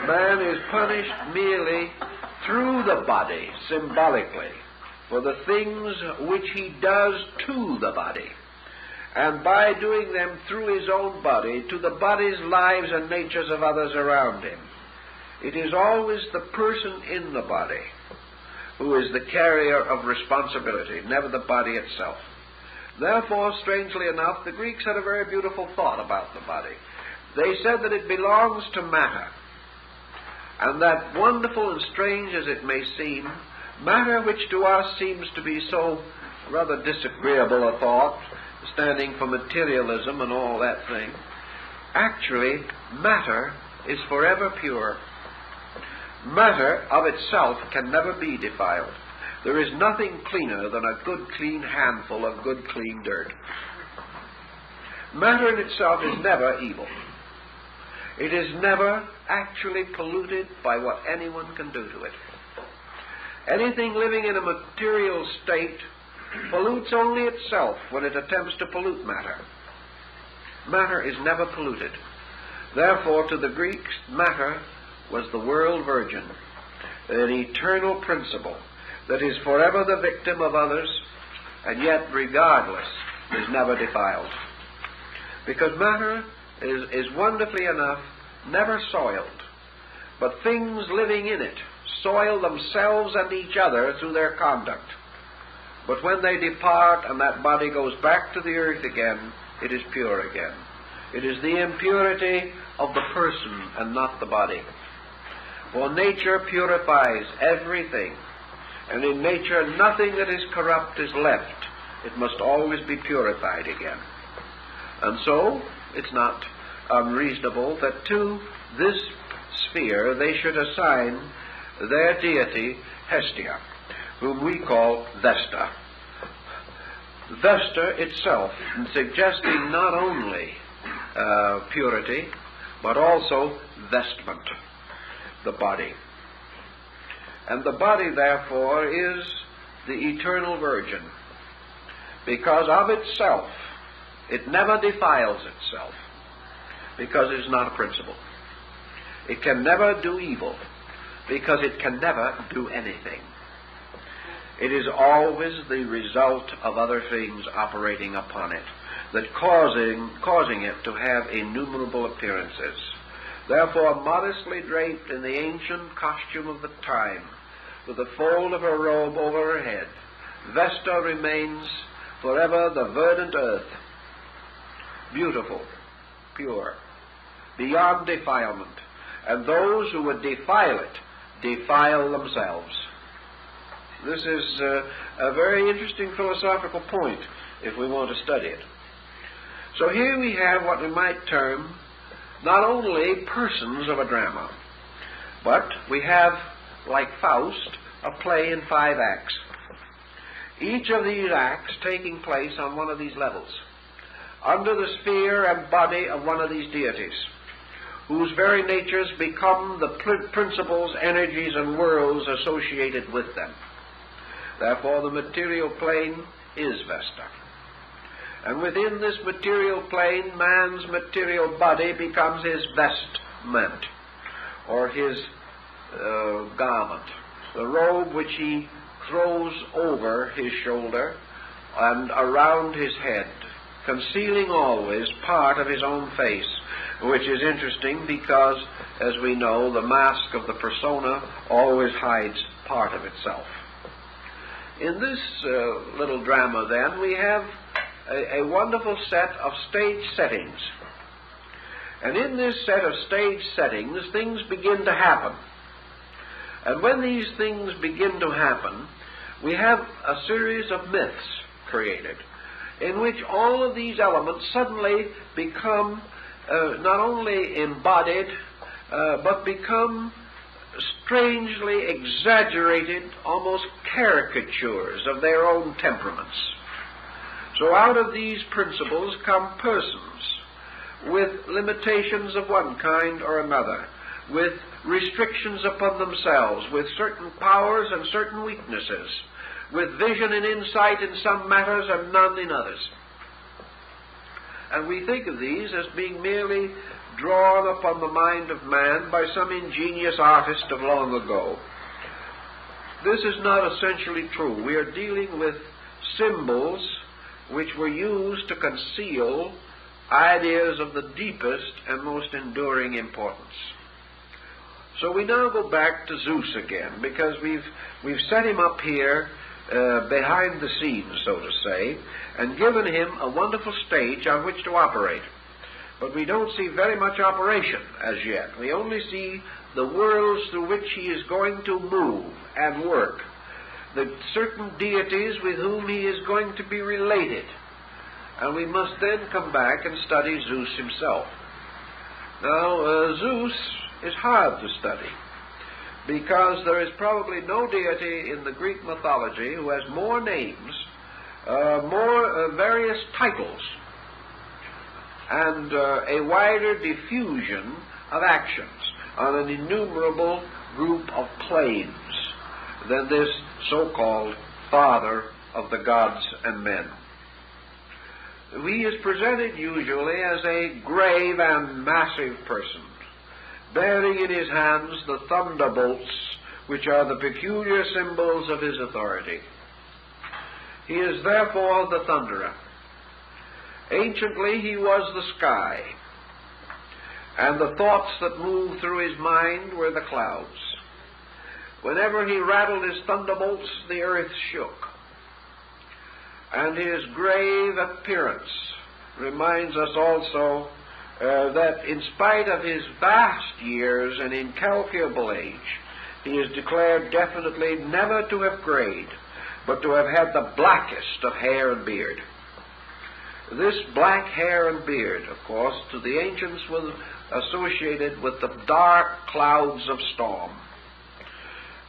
Man is punished merely through the body, symbolically, for the things which he does to the body, and by doing them through his own body, to the body's lives and natures of others around him. It is always the person in the body who is the carrier of responsibility, never the body itself. Therefore, strangely enough, the Greeks had a very beautiful thought about the body. They said that it belongs to matter, and that, wonderful and strange as it may seem, matter which to us seems to be so rather disagreeable a thought, standing for materialism and all that thing, Actually, matter is forever pure. Matter of itself can never be defiled. There is nothing cleaner than a good clean handful of good clean dirt. Matter in itself is never evil. It is never actually polluted by what anyone can do to it. Anything living in a material state pollutes only itself when it attempts to pollute matter. Matter is never polluted. Therefore, to the Greeks, matter was the world virgin, an eternal principle that is forever the victim of others, and yet, regardless, is never defiled. Because matter is wonderfully enough never soiled, but things living in it soil themselves and each other through their conduct. But when they depart and that body goes back to the earth again, it is pure again. It is the impurity of the person and not the body. For nature purifies everything, and in nature nothing that is corrupt is left. It must always be purified again. And so, it's not unreasonable that to this sphere they should assign their deity Hestia, whom we call Vesta. Vesta itself suggesting not only purity, but also vestment, the body. And the body, therefore, is the eternal virgin, because of itself it never defiles itself, because it is not a principle. It can never do evil, because it can never do anything. It is always the result of other things operating upon it, that causing it to have innumerable appearances. Therefore, modestly draped in the ancient costume of the time, with the fold of her robe over her head, Vesta remains forever the verdant earth, beautiful, pure, beyond defilement, and those who would defile it defile themselves. This is a very interesting philosophical point if we want to study it. So here we have what we might term not only persons of a drama, but we have, like Faust, a play in 5 acts. Each of these acts taking place on one of these levels, under the sphere and body of one of these deities, whose very natures become the principles, energies, and worlds associated with them. Therefore, the material plane is Vesta. And within this material plane, man's material body becomes his vestment, or his garment, the robe which he throws over his shoulder and around his head, concealing always part of his own face, which is interesting because, as we know, the mask of the persona always hides part of itself. In this little drama, then, we have a wonderful set of stage settings. And in this set of stage settings, things begin to happen. And when these things begin to happen, we have a series of myths created, in which all of these elements suddenly become not only embodied, but become strangely exaggerated, almost caricatures of their own temperaments. So out of these principles come persons with limitations of one kind or another, with restrictions upon themselves, with certain powers and certain weaknesses, with vision and insight in some matters and none in others. And we think of these as being merely drawn upon the mind of man by some ingenious artist of long ago. This is not essentially true. We are dealing with symbols which were used to conceal ideas of the deepest and most enduring importance. So we now go back to Zeus again, because we've set him up here behind the scenes, so to say, and given him a wonderful stage on which to operate. But we don't see very much operation as yet. We only see the worlds through which he is going to move and work, the certain deities with whom he is going to be related. And we must then come back and study Zeus himself. Now, Zeus is hard to study, because there is probably no deity in the Greek mythology who has more names, more various titles, and a wider diffusion of actions on an innumerable group of planes than this so-called father of the gods and men. He is presented usually as a grave and massive person, bearing in his hands the thunderbolts, which are the peculiar symbols of his authority. He is therefore the thunderer. Anciently he was the sky, and the thoughts that moved through his mind were the clouds. Whenever he rattled his thunderbolts, the earth shook. And his grave appearance reminds us also that in spite of his vast years and incalculable age, he is declared definitely never to have grayed, but to have had the blackest of hair and beard. This black hair and beard, of course, to the ancients was associated with the dark clouds of storm.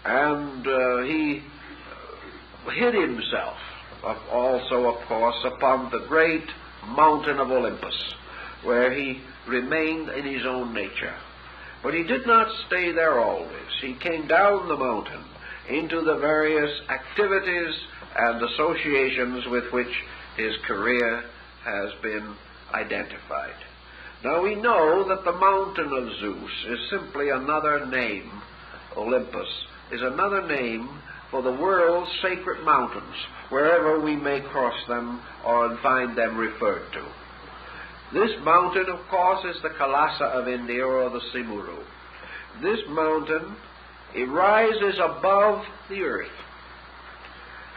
And he hid himself also, of course, upon the great mountain of Olympus, where he remained in his own nature. But he did not stay there always. He came down the mountain into the various activities and associations with which his career has been identified. Now we know that the mountain of Zeus is simply another name. Olympus is another name for the world's sacred mountains, wherever we may cross them or find them referred to. This mountain, of course, is the Kailasa of India, or the Simuru. This mountain, it rises above the earth.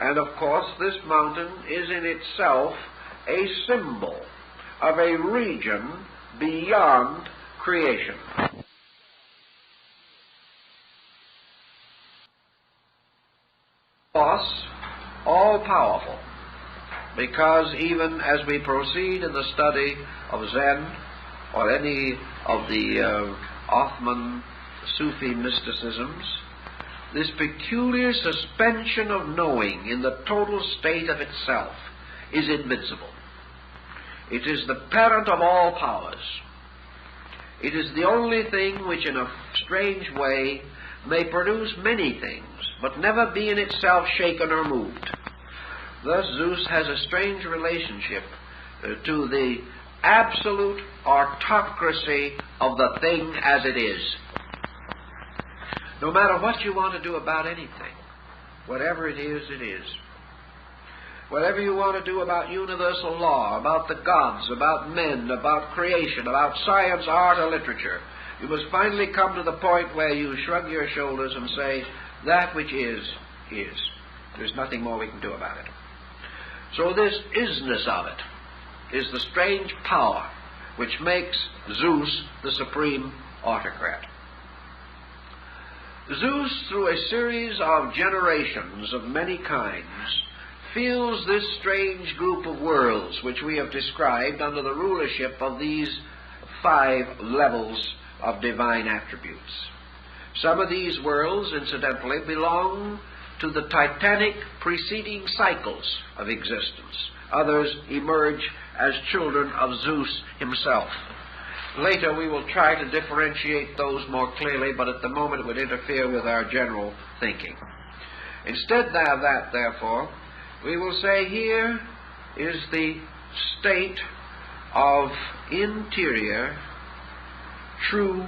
And, of course, this mountain is in itself a symbol of a region beyond creation. All-powerful, because even as we proceed in the study of Zen or any of the Ottoman Sufi mysticisms, this peculiar suspension of knowing in the total state of itself is invincible. It is the parent of all powers. It is the only thing which in a strange way may produce many things, but never be in itself shaken or moved. Thus Zeus has a strange relationship to the absolute autocracy of the thing as it is. No matter what you want to do about anything, whatever it is, it is. Whatever you want to do about universal law, about the gods, about men, about creation, about science, art, or literature, you must finally come to the point where you shrug your shoulders and say, that which is, is. There's nothing more we can do about it. So this isness of it is the strange power which makes Zeus the supreme autocrat. Zeus, through a series of generations of many kinds, feels this strange group of worlds which we have described under the rulership of these 5 levels of divine attributes. Some of these worlds, incidentally, belong to the titanic preceding cycles of existence. Others emerge as children of Zeus himself. Later we will try to differentiate those more clearly, but at the moment it would interfere with our general thinking. Instead of that, therefore, we will say here is the state of interior true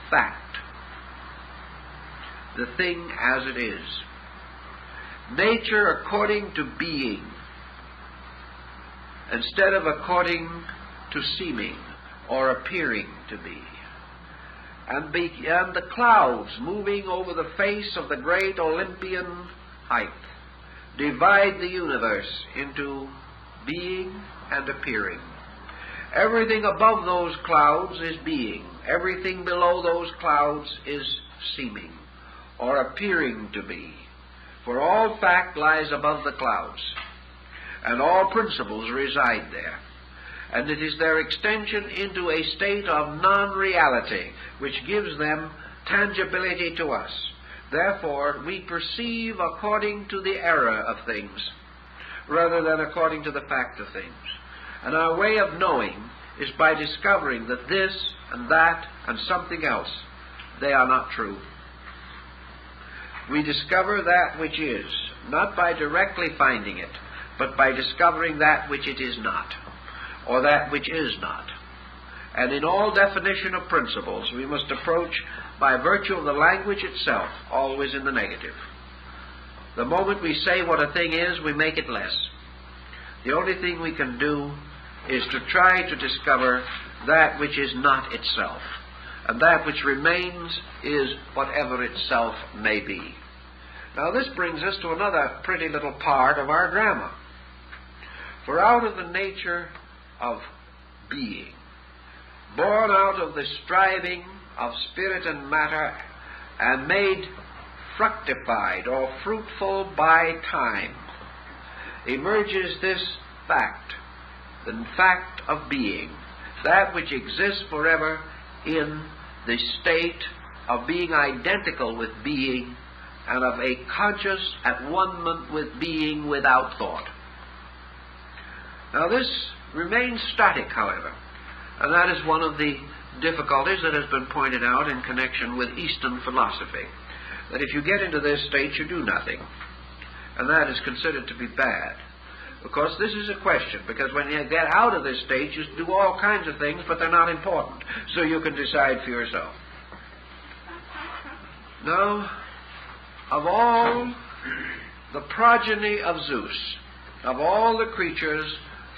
fact, the thing as it is. Nature according to being, instead of according to seeming or appearing to be. And the clouds moving over the face of the great Olympian height divide the universe into being and appearing. Everything above those clouds is being. Everything below those clouds is seeming or appearing to be. For all fact lies above the clouds, and all principles reside there. and it is their extension into a state of non-reality, which gives them tangibility to us. Therefore, we perceive according to the error of things, rather than according to the fact of things. And our way of knowing is by discovering that this and that and something else, they are not true. We discover that which is, not by directly finding it, but by discovering that which it is not, or that which is not. And in all definition of principles, we must approach by virtue of the language itself, always in the negative. The moment we say what a thing is, we make it less. The only thing we can do is to try to discover that which is not itself, and that which remains is whatever itself may be. Now this brings us to another pretty little part of our drama. For out of the nature of being, born out of the striving of spirit and matter, and made fructified or fruitful by time, emerges this fact, the fact of being, that which exists forever in the state of being identical with being and of a conscious at-one-ment with being without thought. Now this remains static, however, and that is one of the difficulties that has been pointed out in connection with Eastern philosophy, that if you get into this state you do nothing, and that is considered to be bad. Of course, this is a question, because when you get out of this state you do all kinds of things, but they're not important, so you can decide for yourself. Now, of all the progeny of Zeus, of all the creatures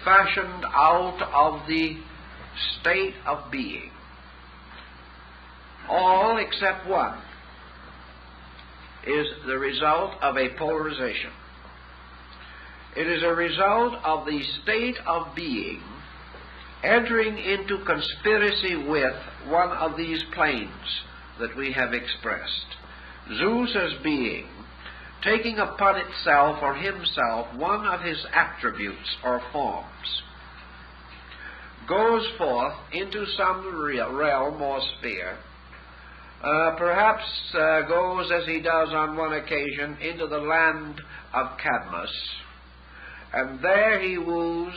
fashioned out of the state of being, all except one is the result of a polarization. It is a result of the state of being entering into conspiracy with one of these planes that we have expressed. Zeus as being, taking upon itself or himself one of his attributes or forms, goes forth into some realm or sphere, perhaps goes, as he does on one occasion, into the land of Cadmus, and there he woos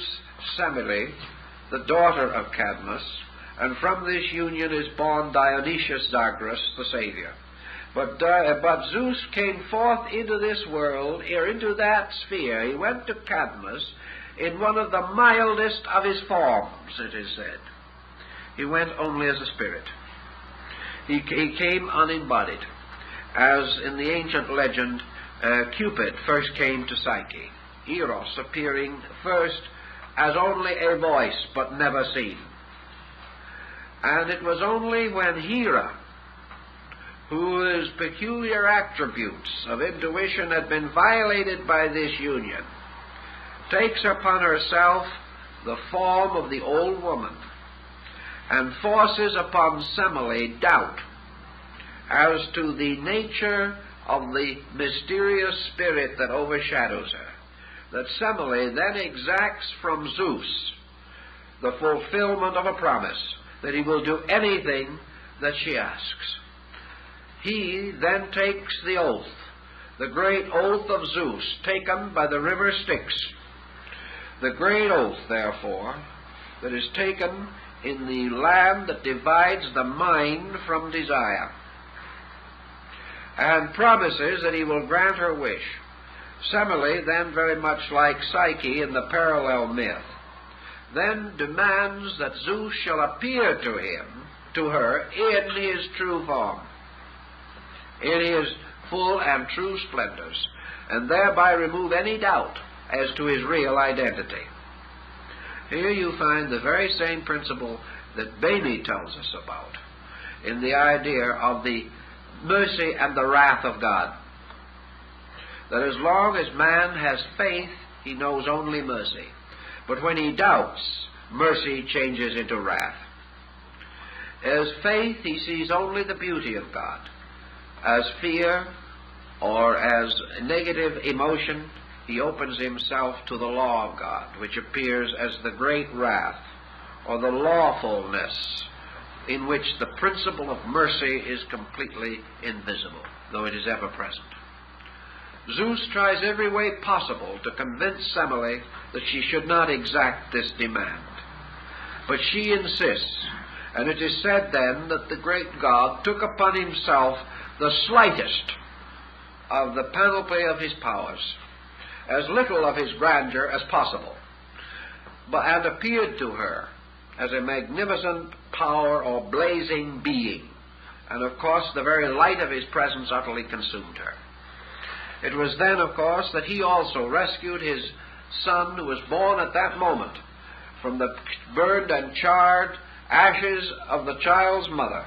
Semele, the daughter of Cadmus, and from this union is born Dionysius Zagreus, the Savior. But Zeus came forth into this world, or into that sphere. He went to Cadmus in one of the mildest of his forms, it is said. He went only as a spirit. He came unembodied, as in the ancient legend, Cupid first came to Psyche, Eros appearing first as only a voice, but never seen. And it was only when Hera, whose peculiar attributes of intuition had been violated by this union, takes upon herself the form of the old woman and forces upon Semele doubt as to the nature of the mysterious spirit that overshadows her, that Semele then exacts from Zeus the fulfillment of a promise that he will do anything that she asks. He then takes the oath, the great oath of Zeus, taken by the river Styx. The great oath, therefore, that is taken in the land that divides the mind from desire, and promises that he will grant her wish. Semele, then very much like Psyche in the parallel myth, then demands that Zeus shall appear to her in his true form, in his full and true splendors, and thereby remove any doubt as to his real identity. Here you find the very same principle that Bamey tells us about in the idea of the mercy and the wrath of God. That as long as man has faith, he knows only mercy. But when he doubts, mercy changes into wrath. As faith, he sees only the beauty of God. As fear or as negative emotion, he opens himself to the law of God, which appears as the great wrath or the lawfulness in which the principle of mercy is completely invisible, though it is ever present. Zeus tries every way possible to convince Semele that she should not exact this demand. But she insists, and it is said then that the great god took upon himself the slightest of the panoply of his powers, as little of his grandeur as possible, and appeared to her as a magnificent power or blazing being. And of course the very light of his presence utterly consumed her. It was then, of course, that he also rescued his son, who was born at that moment, from the burned and charred ashes of the child's mother,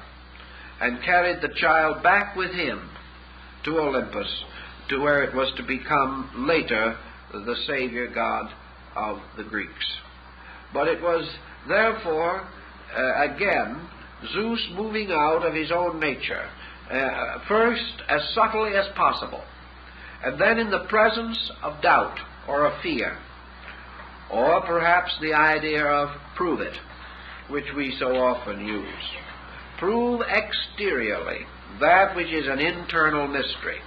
and carried the child back with him to Olympus, to where it was to become later the Savior God of the Greeks. But it was therefore, again, Zeus moving out of his own nature, first as subtly as possible, and then in the presence of doubt or of fear, or perhaps the idea of prove it, which we so often use. Prove exteriorly that which is an internal mystery.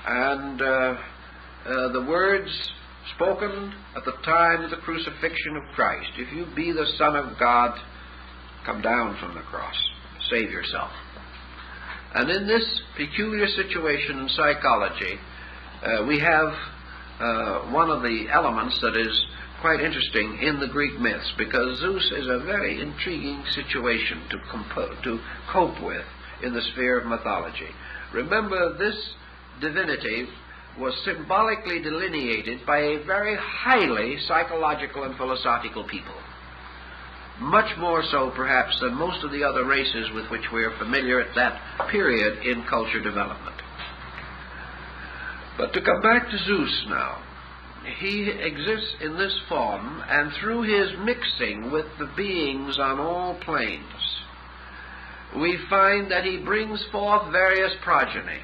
And the words spoken at the time of the crucifixion of Christ, if you be the Son of God, come down from the cross, save yourself. And in this peculiar situation in psychology, we have one of the elements that is quite interesting in the Greek myths, because Zeus is a very intriguing situation to cope with in the sphere of mythology. Remember, this divinity was symbolically delineated by a very highly psychological and philosophical people. Much more so, perhaps, than most of the other races with which we are familiar at that period in culture development. But to come back to Zeus now, he exists in this form, and through his mixing with the beings on all planes, we find that he brings forth various progeny.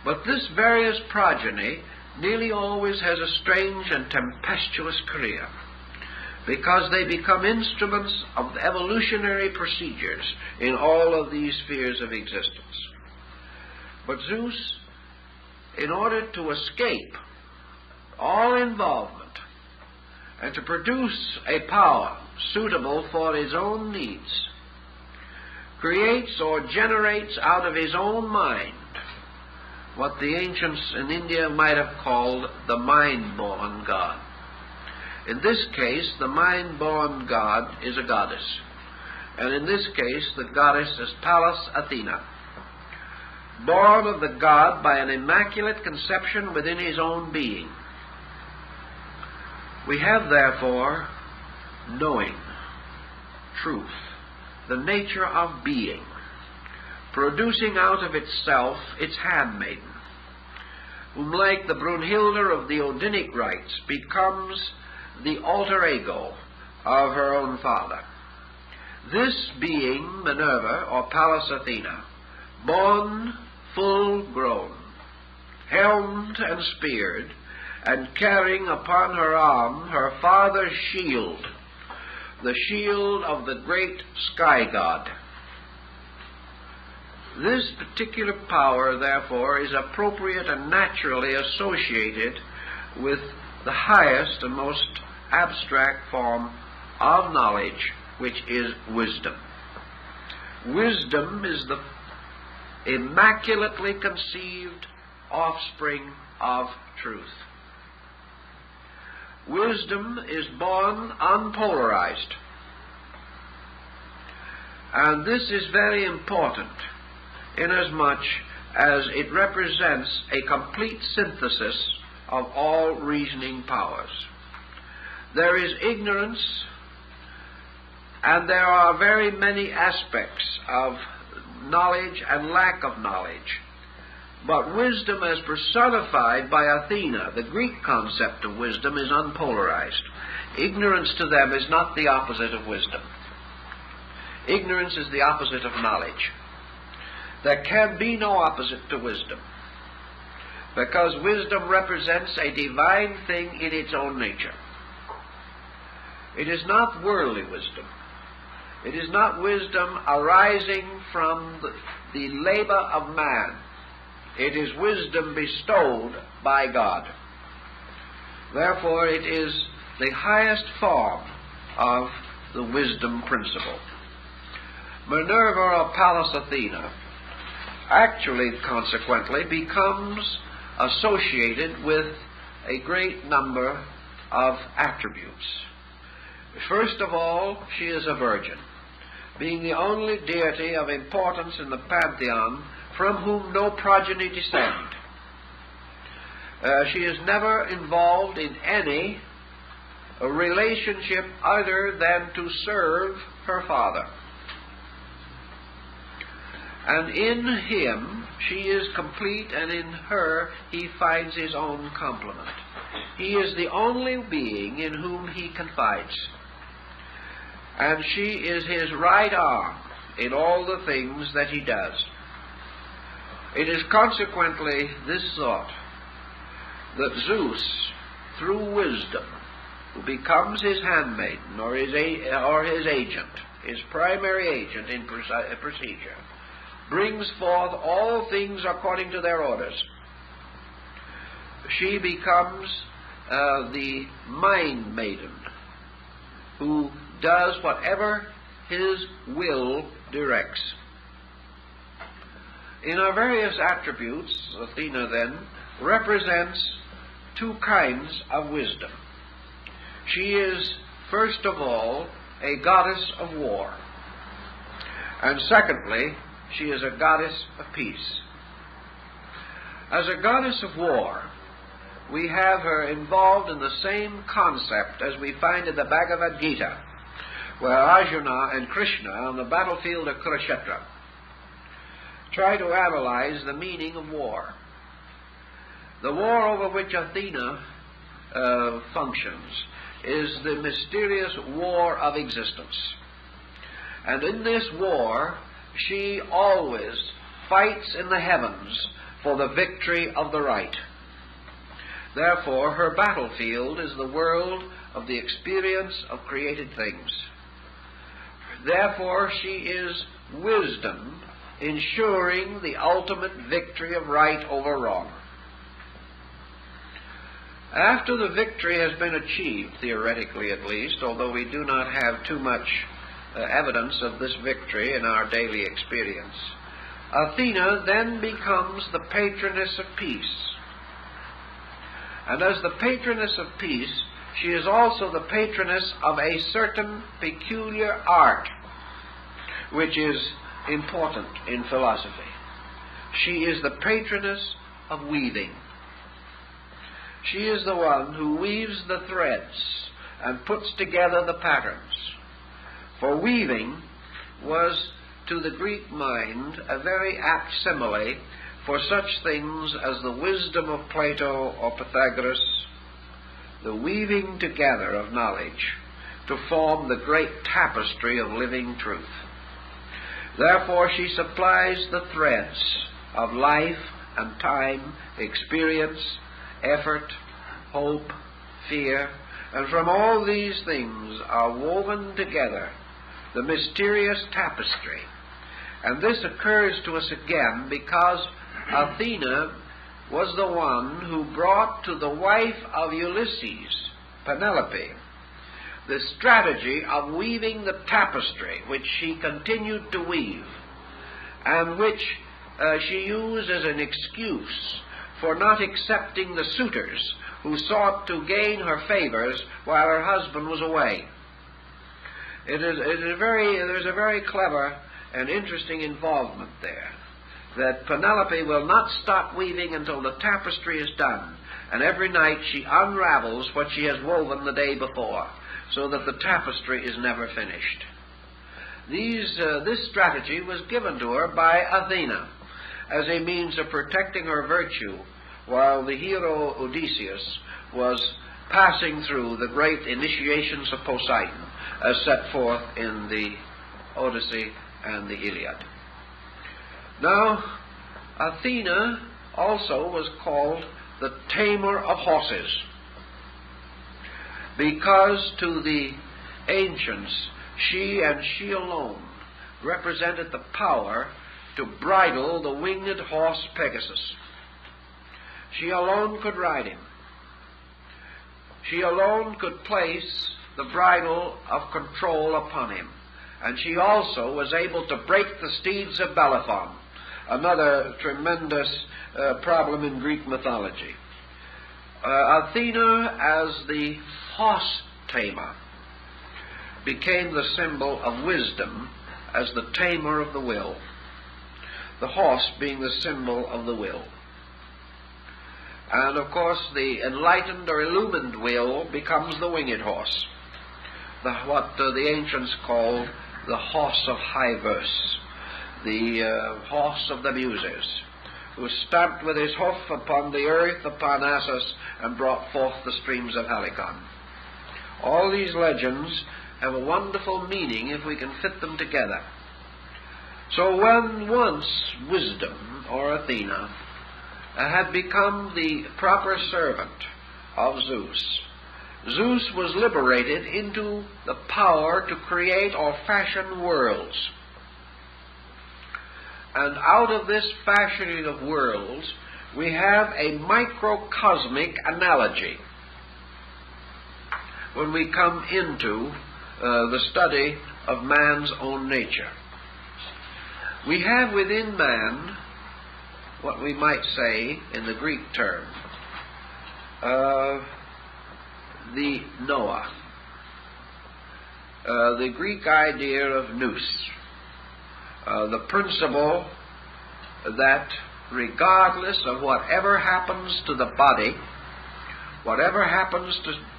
But this various progeny nearly always has a strange and tempestuous career, because they become instruments of evolutionary procedures in all of these spheres of existence. But Zeus, in order to escape all involvement and to produce a power suitable for his own needs, creates or generates out of his own mind what the ancients in India might have called the mind-born god. In this case, the mind-born god is a goddess. And in this case, the goddess is Pallas Athena, born of the god by an immaculate conception within his own being. We have, therefore, knowing, truth, the nature of being, producing out of itself its handmaiden, whom, like the Brunhilde of the Odinic rites, becomes the alter ego of her own father. This being, Minerva, or Pallas Athena, born full grown, helmed and speared, and carrying upon her arm her father's shield, the shield of the great sky god. This particular power, therefore, is appropriate and naturally associated with the highest and most abstract form of knowledge, which is wisdom. Wisdom is the immaculately conceived offspring of truth. Wisdom is born unpolarized. And this is very important, inasmuch as it represents a complete synthesis of all reasoning powers. There is ignorance, and there are very many aspects of knowledge and lack of knowledge. But wisdom as personified by Athena, the Greek concept of wisdom, is unpolarized. Ignorance to them is not the opposite of wisdom. Ignorance is the opposite of knowledge. There can be no opposite to wisdom, because wisdom represents a divine thing in its own nature. It is not worldly wisdom. It is not wisdom arising from the labor of man. It is wisdom bestowed by God. Therefore, it is the highest form of the wisdom principle. Minerva or Pallas Athena actually, consequently, becomes associated with a great number of attributes. First of all, she is a virgin, being the only deity of importance in the pantheon from whom no progeny descend. She is never involved in any relationship other than to serve her father. And in him she is complete, and in her he finds his own complement. He is the only being in whom he confides. And she is his right arm in all the things that he does. It is consequently this thought that Zeus, through wisdom, who becomes his handmaiden or his agent, his primary agent in procedure, brings forth all things according to their orders. She becomes the mind maiden who does whatever his will directs. In her various attributes, Athena then represents two kinds of wisdom. She is, first of all, a goddess of war. And secondly, she is a goddess of peace. As a goddess of war, we have her involved in the same concept as we find in the Bhagavad Gita, where Arjuna and Krishna on the battlefield of Kurukshetra try to analyze the meaning of war. The war over which Athena functions is the mysterious war of existence. And in this war, she always fights in the heavens for the victory of the right. Therefore, her battlefield is the world of the experience of created things. Therefore, she is wisdom ensuring the ultimate victory of right over wrong. After the victory has been achieved, theoretically at least, although we do not have too much evidence of this victory in our daily experience, Athena then becomes the patroness of peace. And as the patroness of peace, she is also the patroness of a certain peculiar art, which is important in philosophy. She is the patroness of weaving. She is the one who weaves the threads and puts together the patterns. For weaving was, to the Greek mind, a very apt simile for such things as the wisdom of Plato or Pythagoras, the weaving together of knowledge to form the great tapestry of living truth. Therefore she supplies the threads of life and time, experience, effort, hope, fear, and from all these things are woven together the mysterious tapestry. And this occurs to us again because Athena was the one who brought to the wife of Ulysses, Penelope, the strategy of weaving the tapestry which she continued to weave, and which she used as an excuse for not accepting the suitors who sought to gain her favors while her husband was away. There's a very clever and interesting involvement there, that Penelope will not stop weaving until the tapestry is done, and every night she unravels what she has woven the day before, so that the tapestry is never finished. This strategy was given to her by Athena as a means of protecting her virtue while the hero Odysseus was passing through the great initiations of Poseidon as set forth in the Odyssey and the Iliad. Now, Athena also was called the tamer of horses, because to the ancients, she and she alone represented the power to bridle the winged horse Pegasus. She alone could ride him. She alone could place the bridle of control upon him. And she also was able to break the steeds of Bellerophon, another tremendous problem in Greek mythology. Athena, as the horse tamer, became the symbol of wisdom as the tamer of the will, the horse being the symbol of the will. And of course the enlightened or illumined will becomes the winged horse, what the ancients called the horse of high verse, the horse of the muses, who stamped with his hoof upon the earth, upon Assus, and brought forth the streams of Helicon. All these legends have a wonderful meaning if we can fit them together. So when once wisdom, or Athena, had become the proper servant of Zeus, Zeus was liberated into the power to create or fashion worlds. And out of this fashioning of worlds, we have a microcosmic analogy when we come into the study of man's own nature. We have within man what we might say in the Greek term, the Noah, the Greek idea of nous, the principle that regardless of whatever happens to the body, whatever happens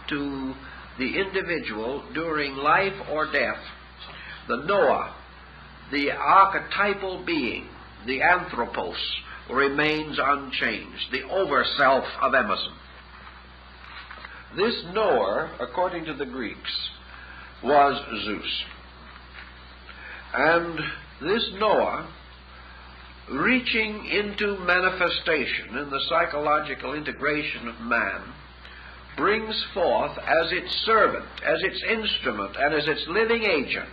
to the individual during life or death, the Noah, the archetypal being, the anthropos, remains unchanged, the over-self of Emerson. This knower, according to the Greeks, was Zeus. And this knower, reaching into manifestation in the psychological integration of man, brings forth as its servant, as its instrument, and as its living agent,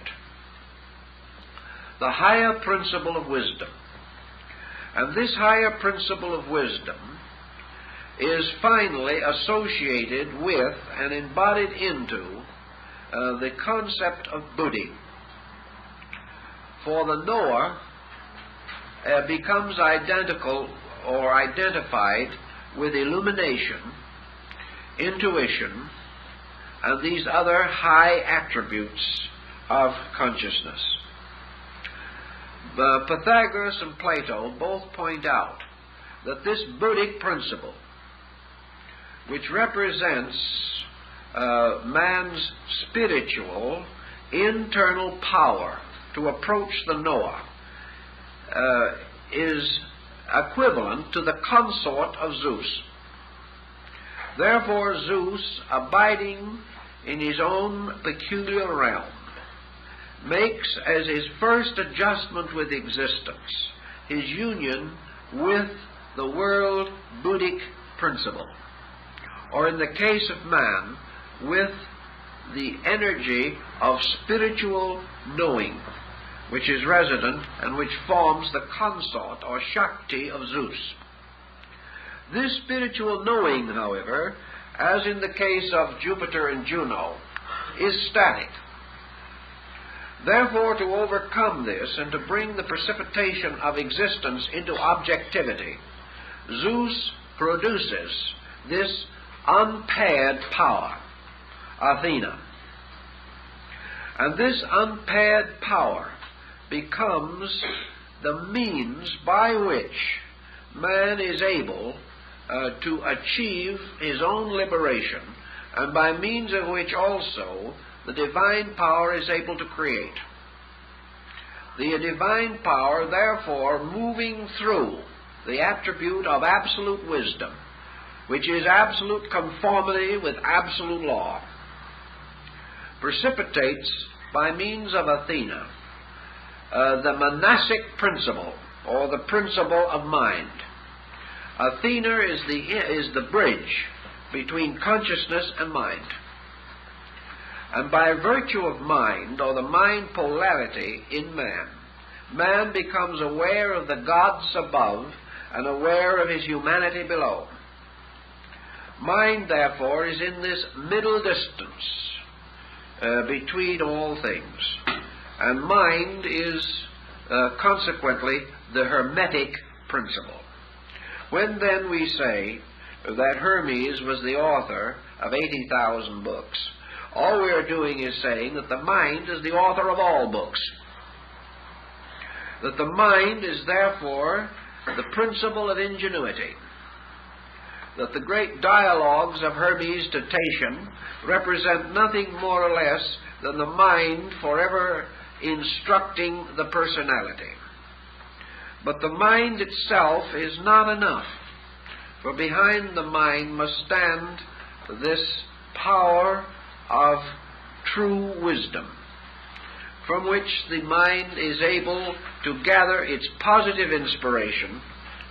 the higher principle of wisdom. And this higher principle of wisdom is finally associated with and embodied into the concept of buddhi. For the knower becomes identical or identified with illumination, intuition, and these other high attributes of consciousness. Pythagoras and Plato both point out that this buddhic principle, which represents man's spiritual internal power to approach the knower, is equivalent to the consort of Zeus. Therefore Zeus, abiding in his own peculiar realm, makes as his first adjustment with existence his union with the world buddhic principle, or in the case of man, with the energy of spiritual knowing, which is resident and which forms the consort or Shakti of Zeus. This spiritual knowing, however, as in the case of Jupiter and Juno, is static. Therefore, to overcome this and to bring the precipitation of existence into objectivity, Zeus produces this unpaired power, Athena. And this unpaired power becomes the means by which man is able to achieve his own liberation, and by means of which also the divine power is able to create. The divine power, therefore, moving through the attribute of absolute wisdom, which is absolute conformity with absolute law, precipitates, by means of Athena, the monastic principle, or the principle of mind. Athena is the bridge between consciousness and mind. And by virtue of mind, or the mind polarity in man, man becomes aware of the gods above and aware of his humanity below. Mind, therefore, is in this middle distance between all things. And mind is consequently the hermetic principle. When then we say that Hermes was the author of 80,000 books, all we are doing is saying that the mind is the author of all books. That the mind is therefore the principle of ingenuity. That the great dialogues of Hermes to Tatian represent nothing more or less than the mind forever instructing the personality. But the mind itself is not enough, for behind the mind must stand this power of true wisdom, from which the mind is able to gather its positive inspiration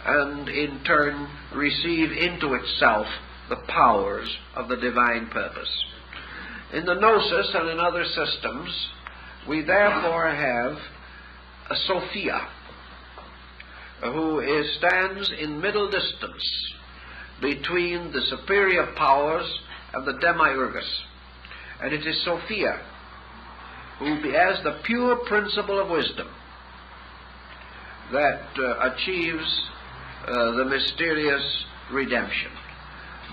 and in turn receive into itself the powers of the divine purpose. In the Gnosis and in other systems, we therefore have a Sophia, who stands in middle distance between the superior powers and the demiurgus. And it is Sophia who, as the pure principle of wisdom, that achieves the mysterious redemption.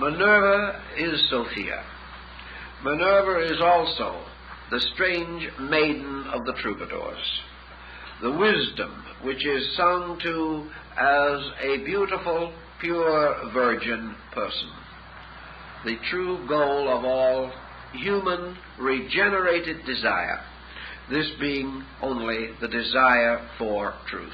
Minerva is Sophia. Minerva is also the strange maiden of the troubadours, the wisdom which is sung to as a beautiful, pure virgin person, the true goal of all human regenerated desire, this being only the desire for truth.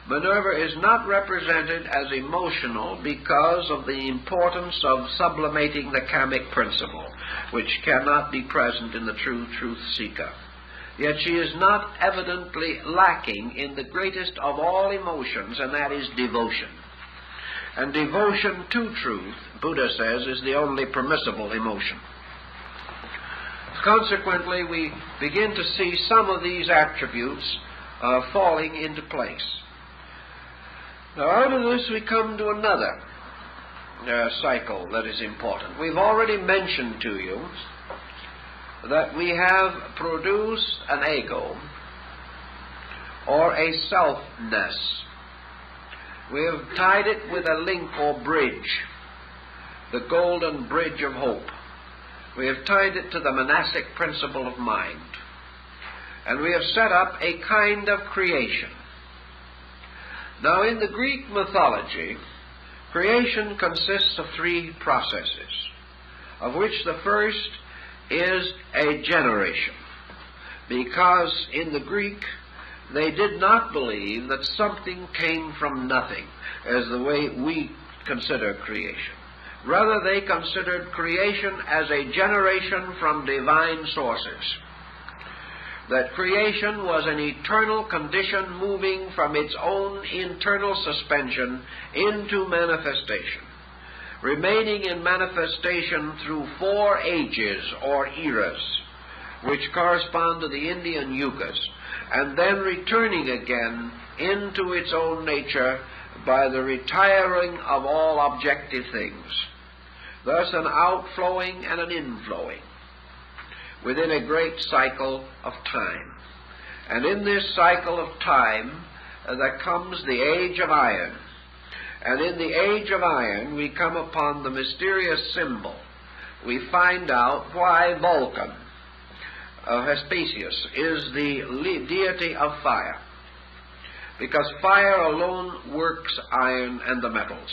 Minerva is not represented as emotional because of the importance of sublimating the kamic principle, which cannot be present in the true truth seeker. Yet she is not evidently lacking in the greatest of all emotions, and that is devotion. And devotion to truth, Buddha says, is the only permissible emotion. Consequently, we begin to see some of these attributes falling into place. Now, out of this we come to another cycle that is important. We've already mentioned to you that we have produced an ego, or a selfness. We have tied it with a link or bridge, the golden bridge of hope. We have tied it to the monastic principle of mind. And we have set up a kind of creation. Now, in the Greek mythology, creation consists of three processes, of which the first is a generation, because in the Greek they did not believe that something came from nothing, as the way we consider creation. Rather, they considered creation as a generation from divine sources, that creation was an eternal condition moving from its own internal suspension into manifestation, remaining in manifestation through 4 ages or eras, which correspond to the Indian yugas, and then returning again into its own nature by the retiring of all objective things. Thus an outflowing and an inflowing within a great cycle of time. And in this cycle of time there comes the age of iron. And in the age of iron we come upon the mysterious symbol. We find out why Vulcan, Hespasius, is the deity of fire. Because fire alone works iron and the metals.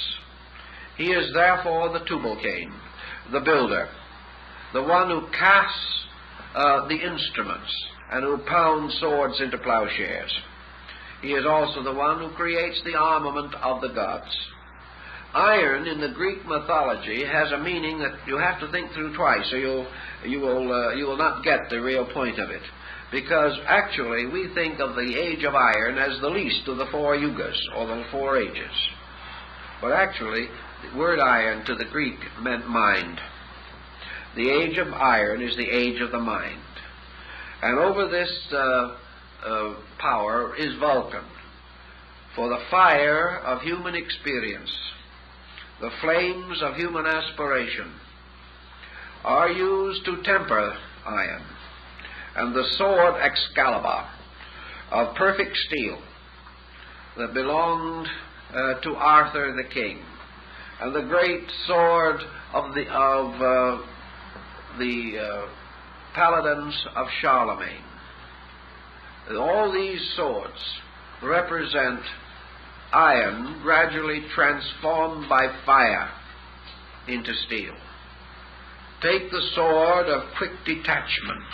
He is therefore the Tubal-Cain, the builder, the one who casts the instruments and who pounds swords into plowshares. He is also the one who creates the armament of the gods. Iron in the Greek mythology has a meaning that you have to think through twice, or you will not get the real point of it. Because actually we think of the age of iron as the least of the 4 yugas, or the 4 ages. But actually the word iron to the Greek meant mind. The age of iron is the age of the mind. And over this power is Vulcan. For the fire of human experience, the flames of human aspiration, are used to temper iron. And the sword Excalibur of perfect steel that belonged to Arthur the king, and the great sword of the paladins of Charlemagne. All these swords represent iron gradually transformed by fire into steel. Take the sword of quick detachment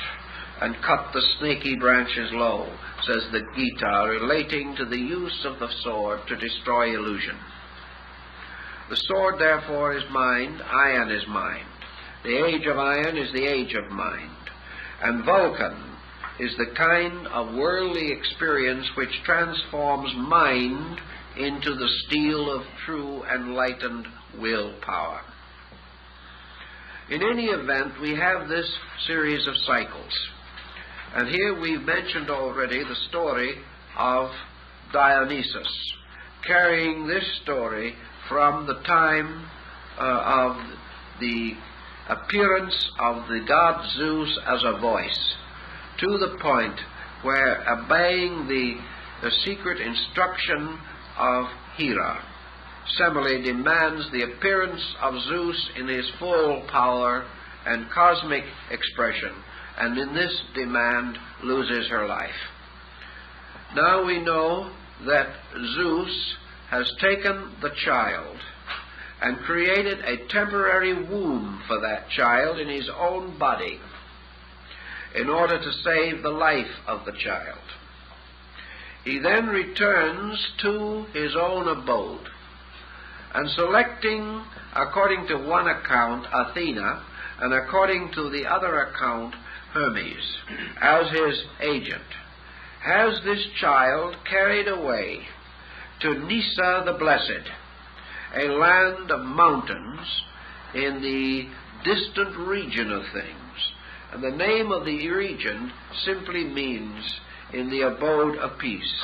and cut the snaky branches low, says the Gita, relating to the use of the sword to destroy illusion. The sword, therefore, is mind, iron is mind. The age of iron is the age of mind. And Vulcan is the kind of worldly experience which transforms mind into the steel of true enlightened will power. In any event, we have this series of cycles. And here we've mentioned already the story of Dionysus, carrying this story from the time of the appearance of the god Zeus as a voice, to the point where, obeying the secret instruction of Hera, Semele demands the appearance of Zeus in his full power and cosmic expression, and in this demand loses her life. Now we know that Zeus has taken the child and created a temporary womb for that child in his own body in order to save the life of the child. He then returns to his own abode, and selecting, according to one account, Athena, and according to the other account, Hermes, as his agent, has this child carried away to Nysa the Blessed, a land of mountains in the distant region of things. And the name of the region simply means in the abode of peace.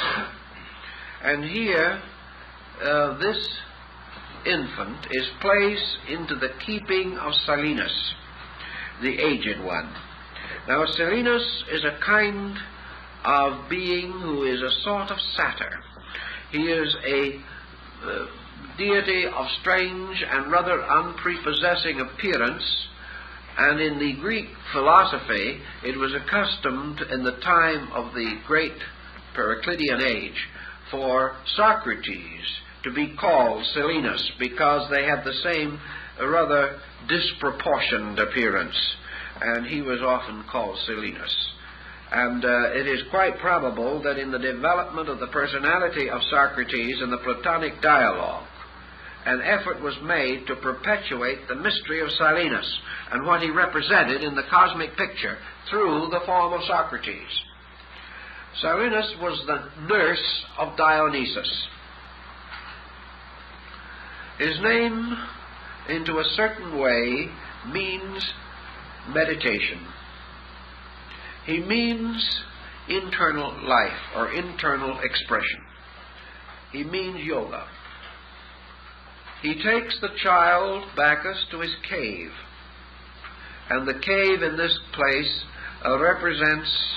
And here, this infant is placed into the keeping of Silenus, the aged one. Now, Silenus is a kind of being who is a sort of satyr. He is a deity of strange and rather unprepossessing appearance, and in the Greek philosophy it was accustomed in the time of the great Periclitean age for Socrates to be called Silenus, because they had the same rather disproportioned appearance, and he was often called Silenus. And it is quite probable that in the development of the personality of Socrates in the Platonic dialogue, an effort was made to perpetuate the mystery of Silenus and what he represented in the cosmic picture through the form of Socrates. Silenus was the nurse of Dionysus. His name, into a certain way, means meditation. He means internal life or internal expression. He means yoga. He takes the child, Bacchus, to his cave. And the cave in this place represents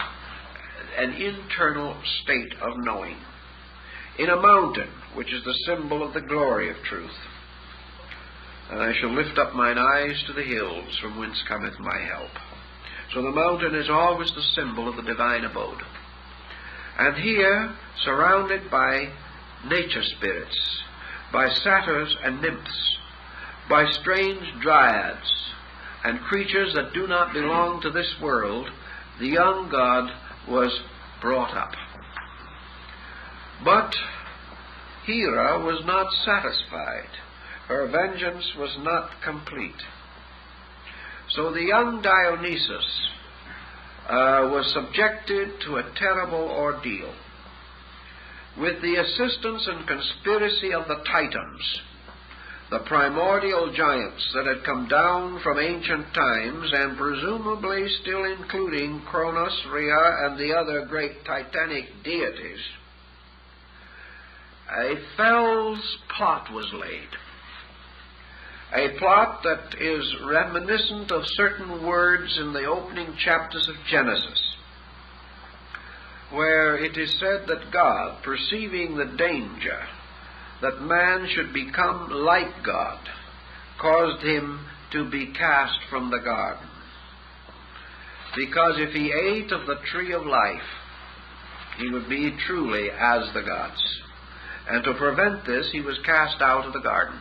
an internal state of knowing, in a mountain, which is the symbol of the glory of truth. And I shall lift up mine eyes to the hills, from whence cometh my help. So the mountain is always the symbol of the divine abode. And here, surrounded by nature spirits, by satyrs and nymphs, by strange dryads and creatures that do not belong to this world, the young god was brought up. But Hera was not satisfied. Her vengeance was not complete. So the young Dionysus was subjected to a terrible ordeal. With the assistance and conspiracy of the Titans, the primordial giants that had come down from ancient times, and presumably still including Cronus, Rhea, and the other great titanic deities, a fell's plot was laid. A plot that is reminiscent of certain words in the opening chapters of Genesis, where it is said that God, perceiving the danger that man should become like God, caused him to be cast from the garden. Because if he ate of the tree of life, he would be truly as the gods. And to prevent this, he was cast out of the garden.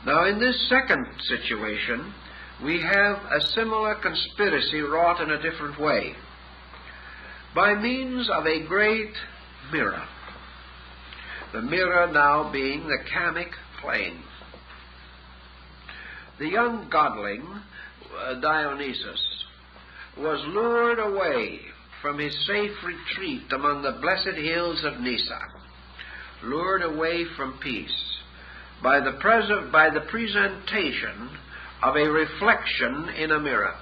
Now, in this second situation, we have a similar conspiracy wrought in a different way, by means of a great mirror. The mirror now being the Chamic plane. The young godling, Dionysus, was lured away from his safe retreat among the blessed hills of Nysa, lured away from peace, by the presentation of a reflection in a mirror.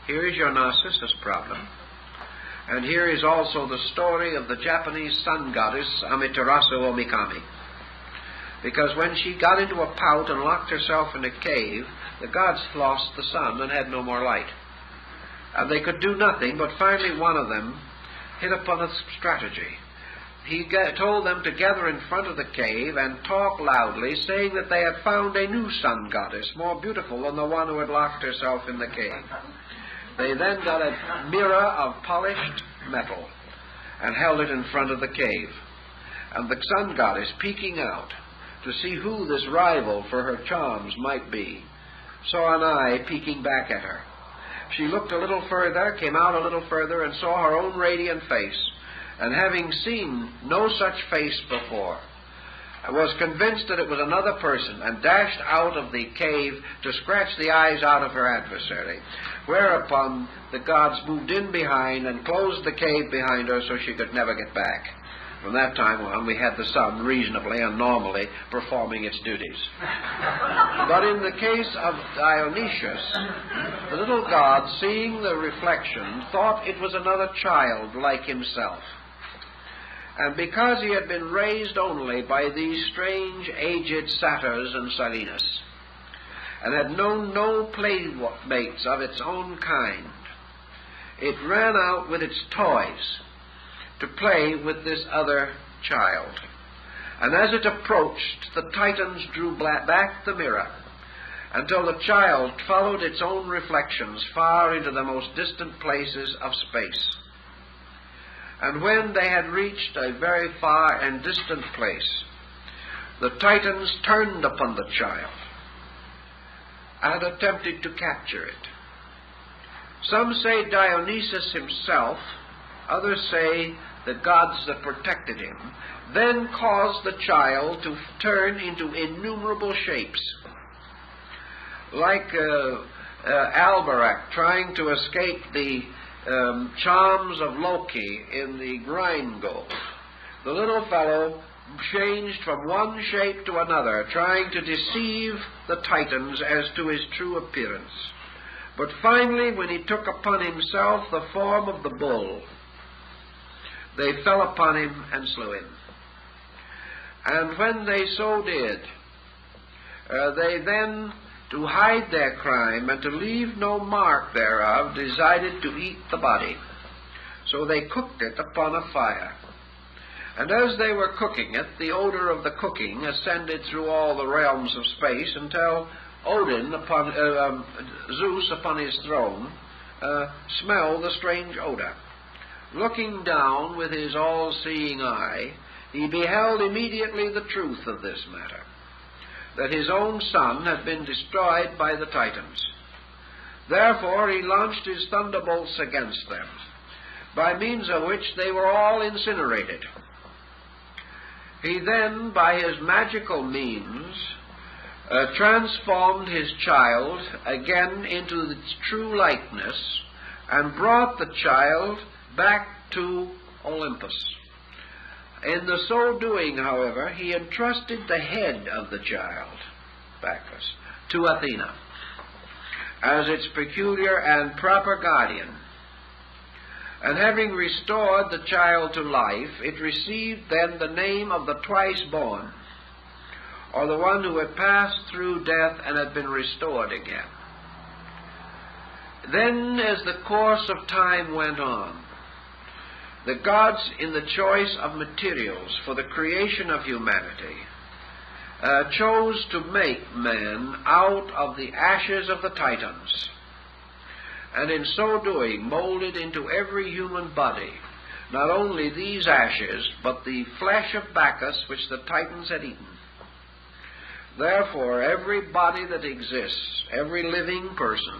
Here is your Narcissus problem. And here is also the story of the Japanese sun goddess Amaterasu Omikami. Because when she got into a pout and locked herself in a cave, the gods lost the sun and had no more light. And they could do nothing, but finally one of them hit upon a strategy. He told them to gather in front of the cave and talk loudly, saying that they had found a new sun goddess, more beautiful than the one who had locked herself in the cave. They then got a mirror of polished metal and held it in front of the cave. And the sun goddess, peeking out to see who this rival for her charms might be, saw an eye peeking back at her. She looked a little further, came out a little further, and saw her own radiant face. And having seen no such face before, was convinced that it was another person, and dashed out of the cave to scratch the eyes out of her adversary. Whereupon the gods moved in behind and closed the cave behind her so she could never get back. From that time on, we had the sun reasonably and normally performing its duties. But in the case of Dionysius, the little god, seeing the reflection, thought it was another child like himself. And because he had been raised only by these strange aged satyrs and Silenus, and had known no playmates of its own kind, it ran out with its toys to play with this other child. And as it approached, the Titans drew back the mirror until the child followed its own reflections far into the most distant places of space. And when they had reached a very far and distant place, the Titans turned upon the child and attempted to capture it. Some say Dionysus himself, others say the gods that protected him, then caused the child to turn into innumerable shapes, like Alberac trying to escape the charms of Loki in the Grindgold. The little fellow changed from one shape to another, trying to deceive the Titans as to his true appearance. But finally, when he took upon himself the form of the bull, they fell upon him and slew him. And when they so did, they then, to hide their crime and to leave no mark thereof, decided to eat the body. So they cooked it upon a fire. And as they were cooking it, the odor of the cooking ascended through all the realms of space until Zeus upon his throne, smelled the strange odor. Looking down with his all-seeing eye, he beheld immediately the truth of this matter, that his own son had been destroyed by the Titans. Therefore he launched his thunderbolts against them, by means of which they were all incinerated. He then, by his magical means, transformed his child again into its true likeness, and brought the child back to Olympus. In the so doing, however, he entrusted the head of the child, Bacchus, to Athena as its peculiar and proper guardian. And having restored the child to life, it received then the name of the twice-born, or the one who had passed through death and had been restored again. Then, as the course of time went on, the gods, in the choice of materials for the creation of humanity, chose to make man out of the ashes of the Titans, and in so doing molded into every human body not only these ashes, but the flesh of Bacchus which the Titans had eaten. Therefore, every body that exists, every living person,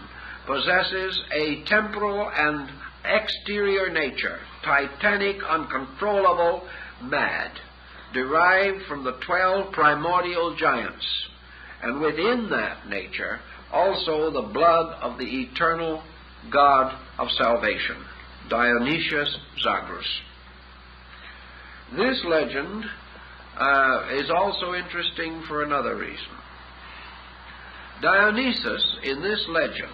possesses a temporal and exterior nature, titanic, uncontrollable, mad, derived from the 12 primordial giants, and within that nature also the blood of the eternal God of salvation, Dionysius Zagreus. This legend is also interesting for another reason. Dionysus, in this legend,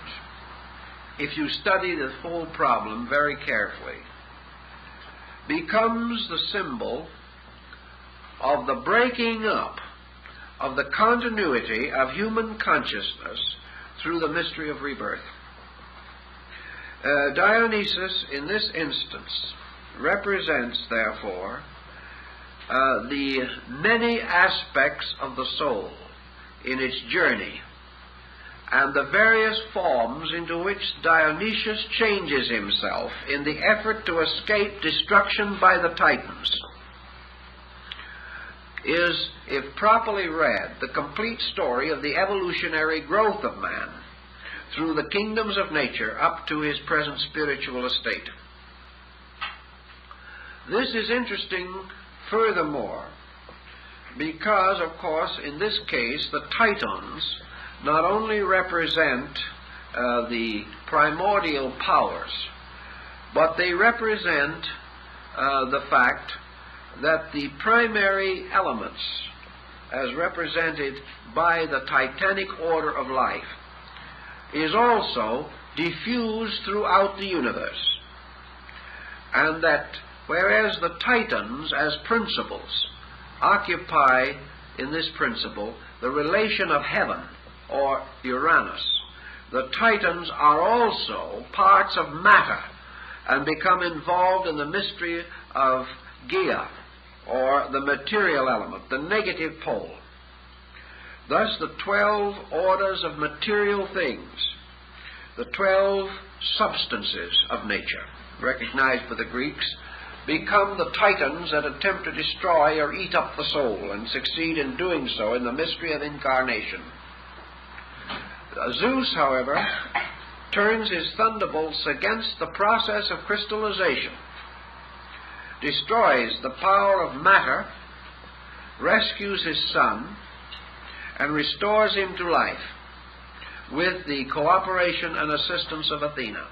if you study the whole problem very carefully, becomes the symbol of the breaking up of the continuity of human consciousness through the mystery of rebirth. Dionysus, in this instance, represents, therefore, the many aspects of the soul in its journey, and the various forms into which Dionysius changes himself in the effort to escape destruction by the Titans, is, if properly read, the complete story of the evolutionary growth of man through the kingdoms of nature up to his present spiritual estate. This is interesting furthermore because, of course, in this case, the Titans not only represent the primordial powers, but they represent the fact that the primary elements, as represented by the titanic order of life, is also diffused throughout the universe, and that whereas the Titans as principles occupy in this principle the relation of heaven or Uranus, the Titans are also parts of matter and become involved in the mystery of Gaia, or the material element, the negative pole. Thus the 12 orders of material things, the 12 substances of nature, recognized by the Greeks, become the Titans that attempt to destroy or eat up the soul, and succeed in doing so in the mystery of incarnation. Zeus, however, turns his thunderbolts against the process of crystallization, destroys the power of matter, rescues his son, and restores him to life with the cooperation and assistance of Athena.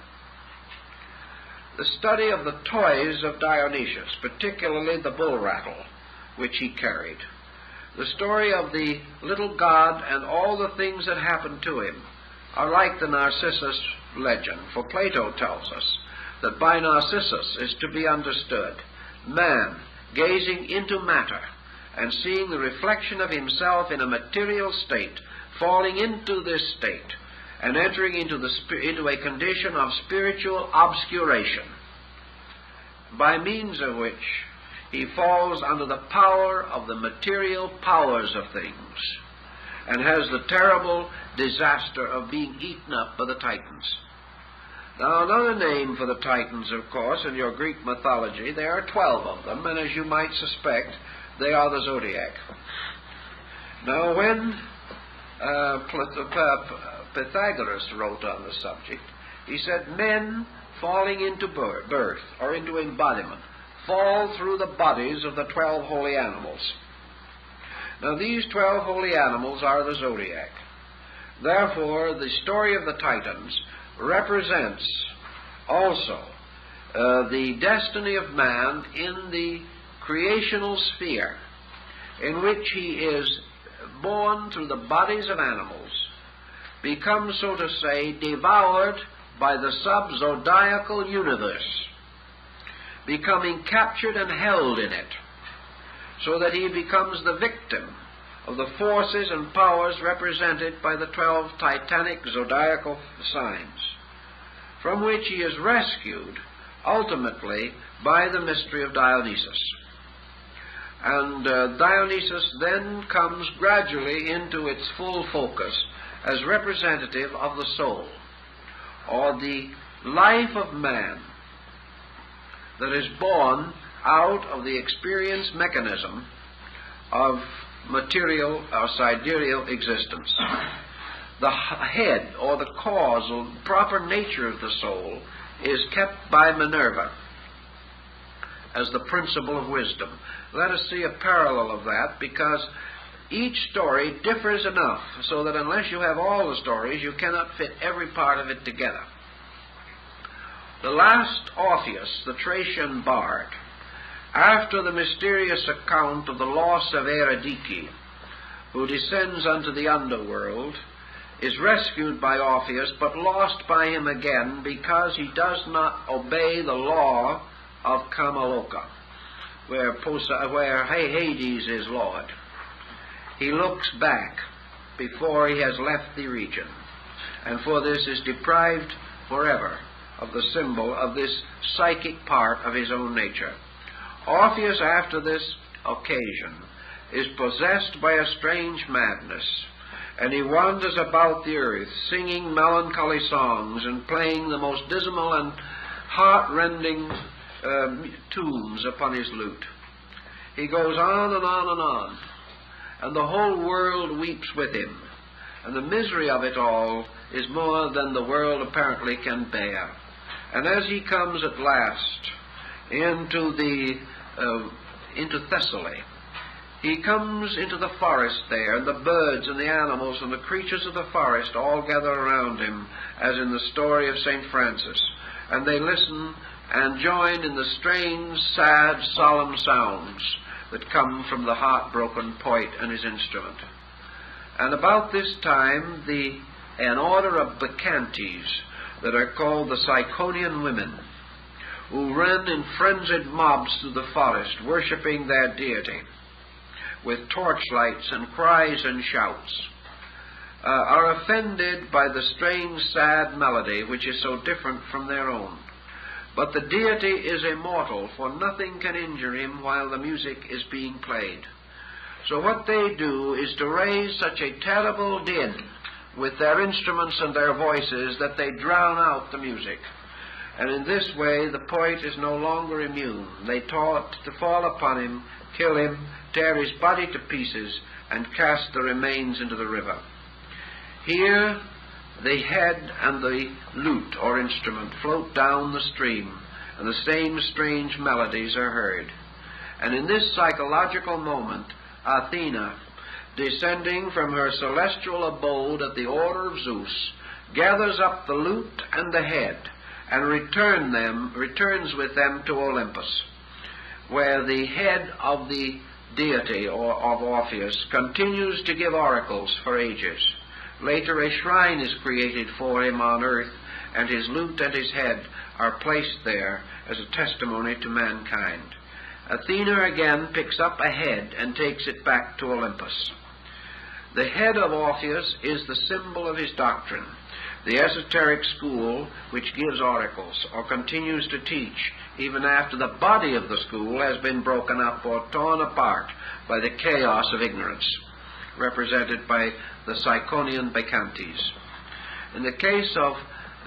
The study of the toys of Dionysius, particularly the bull rattle which he carried, the story of the little god and all the things that happened to him, are like the Narcissus legend, for Plato tells us that by Narcissus is to be understood man gazing into matter and seeing the reflection of himself in a material state, falling into this state and entering into a condition of spiritual obscuration, by means of which he falls under the power of the material powers of things and has the terrible disaster of being eaten up by the Titans. Now, another name for the Titans, of course, in your Greek mythology, there are 12 of them, and as you might suspect, they are the zodiac. Now, when Pythagoras wrote on the subject, he said men falling into birth or into embodiment fall through the bodies of the 12 holy animals. Now, these 12 holy animals are the zodiac. Therefore, the story of the Titans represents also the destiny of man in the creational sphere in which he is born through the bodies of animals, becomes, so to say, devoured by the sub-zodiacal universe, becoming captured and held in it, so that he becomes the victim of the forces and powers represented by the 12 titanic zodiacal signs, from which he is rescued ultimately by the mystery of Dionysus. And Dionysus then comes gradually into its full focus as representative of the soul, or the life of man that is born out of the experience mechanism of material or sidereal existence. The head, or the causal, proper nature of the soul, is kept by Minerva as the principle of wisdom. Let us see a parallel of that, because each story differs enough so that unless you have all the stories, you cannot fit every part of it together. The last Orpheus, the Thracian bard, after the mysterious account of the loss of Eurydice, who descends unto the underworld, is rescued by Orpheus, but lost by him again because he does not obey the law of Kamaloka, where Hades is Lord. He looks back before he has left the region, and for this is deprived forever of the symbol of this psychic part of his own nature. Orpheus, after this occasion, is possessed by a strange madness, and he wanders about the earth singing melancholy songs and playing the most dismal and heart-rending tunes upon his lute. He goes on and on and on, and the whole world weeps with him, and the misery of it all is more than the world apparently can bear. And as he comes at last into Thessaly, he comes into the forest there, and the birds and the animals and the creatures of the forest all gather around him, as in the story of St. Francis, and they listen and join in the strange, sad, solemn sounds that come from the heartbroken poet and his instrument. And about this time, an order of Bacchantes, that are called the Ciconian women, who ran in frenzied mobs through the forest, worshipping their deity, with torchlights and cries and shouts, are offended by the strange, sad melody which is so different from their own. But the deity is immortal, for nothing can injure him while the music is being played. So what they do is to raise such a terrible din with their instruments and their voices that they drown out the music. And in this way the poet is no longer immune. They taught to fall upon him, kill him, tear his body to pieces, and cast the remains into the river. Here the head and the lute or instrument float down the stream, and the same strange melodies are heard. And in this psychological moment, Athena, descending from her celestial abode at the order of Zeus, gathers up the lute and the head, and returns with them to Olympus, where the head of the deity, or of Orpheus, continues to give oracles for ages. Later a shrine is created for him on earth, and his lute and his head are placed there as a testimony to mankind. Athena again picks up a head and takes it back to Olympus. The head of Orpheus is the symbol of his doctrine, the esoteric school which gives oracles, or continues to teach, even after the body of the school has been broken up or torn apart by the chaos of ignorance, represented by the Ciconian Bacchantes. In the case of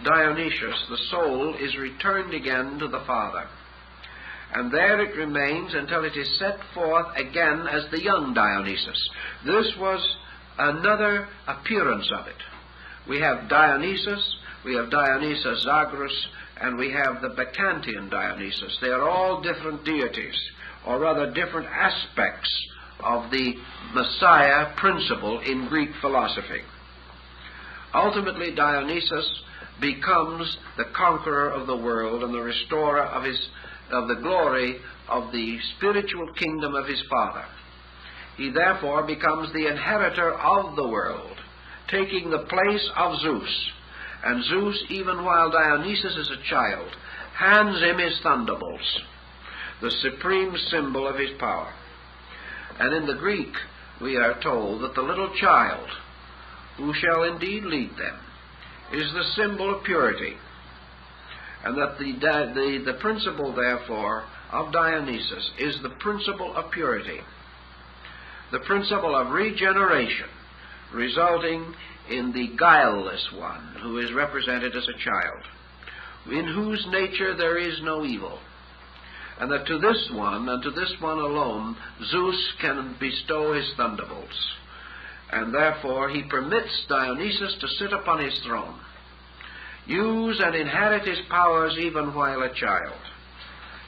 Dionysus, the soul is returned again to the Father, and there it remains until it is set forth again as the young Dionysus. This was another appearance of it. We have Dionysus, we have Dionysus Zagros, and we have the Baccantian Dionysus. They are all different deities, or rather different aspects of the Messiah principle in Greek philosophy. Ultimately, Dionysus becomes the conqueror of the world and the restorer of his of the glory of the spiritual kingdom of his Father. He therefore becomes the inheritor of the world, taking the place of Zeus. And Zeus, even while Dionysus is a child, hands him his thunderbolts, the supreme symbol of his power. And in the Greek, we are told that the little child, who shall indeed lead them, is the symbol of purity, and that the principle, therefore, of Dionysus is the principle of purity, the principle of regeneration, resulting in the guileless one, who is represented as a child, in whose nature there is no evil, and that to this one, and to this one alone, Zeus can bestow his thunderbolts. And therefore he permits Dionysus to sit upon his throne, use and inherit his powers even while a child.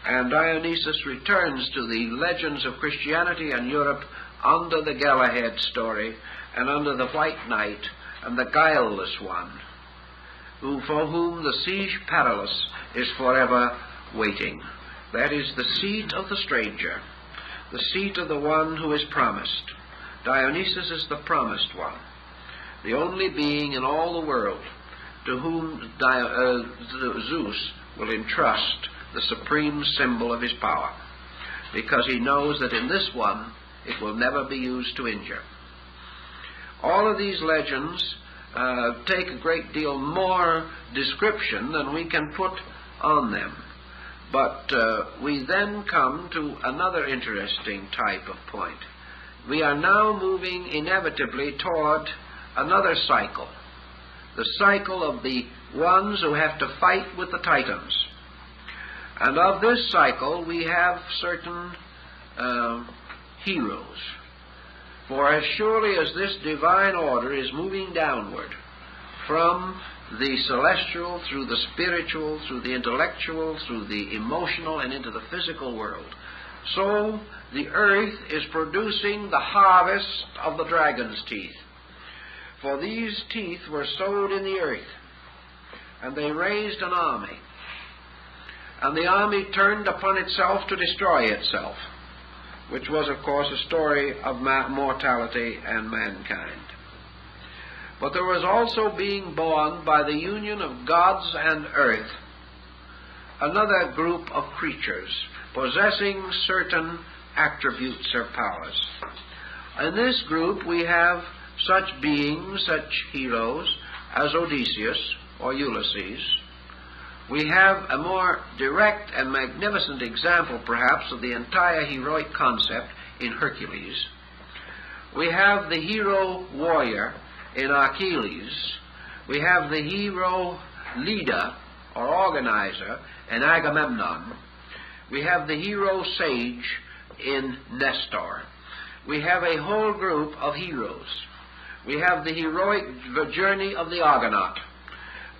And Dionysus returns to the legends of Christianity and Europe under the Galahad story, and under the White Knight, and the guileless one, for whom the siege perilous is forever waiting. That is the seat of the stranger, the seat of the one who is promised. Dionysus is the promised one, the only being in all the world to whom Zeus will entrust the supreme symbol of his power, because he knows that in this one it will never be used to injure. All of these legends take a great deal more description than we can put on them. But we then come to another interesting type of point. We are now moving inevitably toward another cycle, the cycle of the ones who have to fight with the Titans. And of this cycle we have certain heroes. For as surely as this divine order is moving downward from the celestial through the spiritual, through the intellectual, through the emotional, and into the physical world, so the earth is producing the harvest of the dragon's teeth. For these teeth were sowed in the earth, and they raised an army. And the army turned upon itself to destroy itself, which was, of course, a story of mortality and mankind. But there was also being born, by the union of gods and earth, another group of creatures possessing certain attributes or powers. In this group we have such beings, such heroes, as Odysseus or Ulysses. We have a more direct and magnificent example, perhaps, of the entire heroic concept in Hercules. We have the hero warrior in Achilles. We have the hero leader or organizer in Agamemnon. We have the hero sage in Nestor. We have a whole group of heroes. We have the heroic journey of the Argonaut.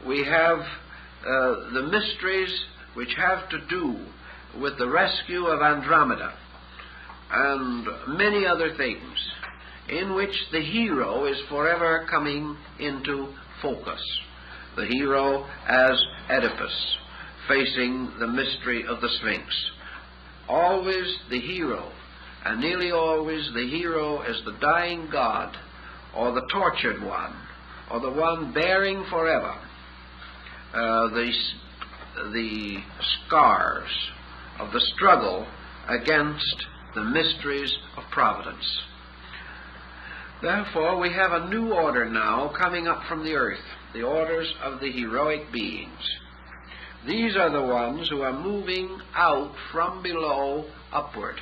We have the mysteries which have to do with the rescue of Andromeda, and many other things in which the hero is forever coming into focus. The hero as Oedipus, facing the mystery of the Sphinx. Always the hero, and nearly always the hero as the dying god, or the tortured one, or the one bearing forever the scars of the struggle against the mysteries of providence. Therefore, we have a new order now coming up from the earth, the orders of the heroic beings. These are the ones who are moving out from below upward.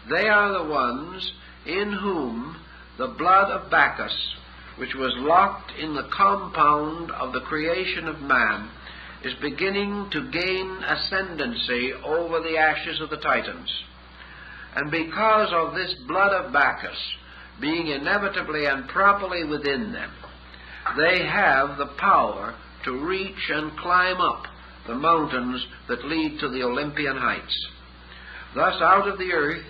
They are the ones in whom the blood of Bacchus, which was locked in the compound of the creation of man, is beginning to gain ascendancy over the ashes of the Titans. And because of this blood of Bacchus being inevitably and properly within them, they have the power to reach and climb up the mountains that lead to the Olympian heights. Thus out of the earth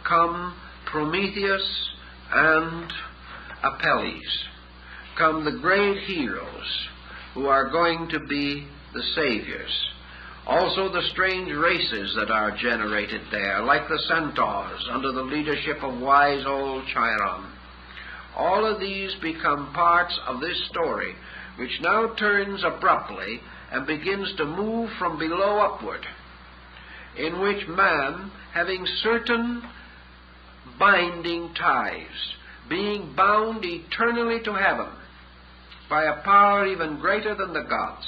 come Prometheus and Apelles, come the great heroes who are going to be the saviors. Also the strange races that are generated there, like the centaurs under the leadership of wise old Chiron. All of these become parts of this story, which now turns abruptly and begins to move from below upward, in which man, having certain binding ties, being bound eternally to heaven by a power even greater than the gods,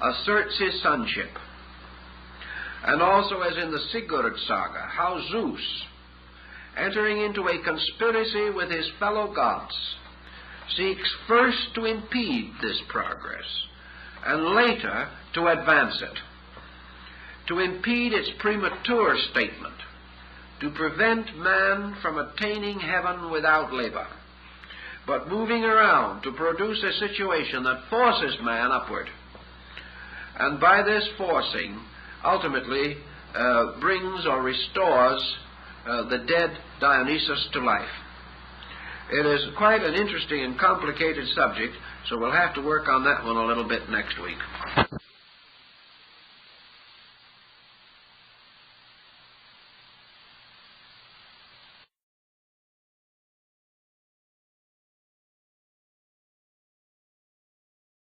asserts his sonship. And also, as in the Sigurd saga, how Zeus, entering into a conspiracy with his fellow gods, seeks first to impede this progress and later to advance it, to impede its premature statement, to prevent man from attaining heaven without labor, but moving around to produce a situation that forces man upward, and by this forcing ultimately brings or restores the dead Dionysus to life. It is quite an interesting and complicated subject, so we'll have to work on that one a little bit next week.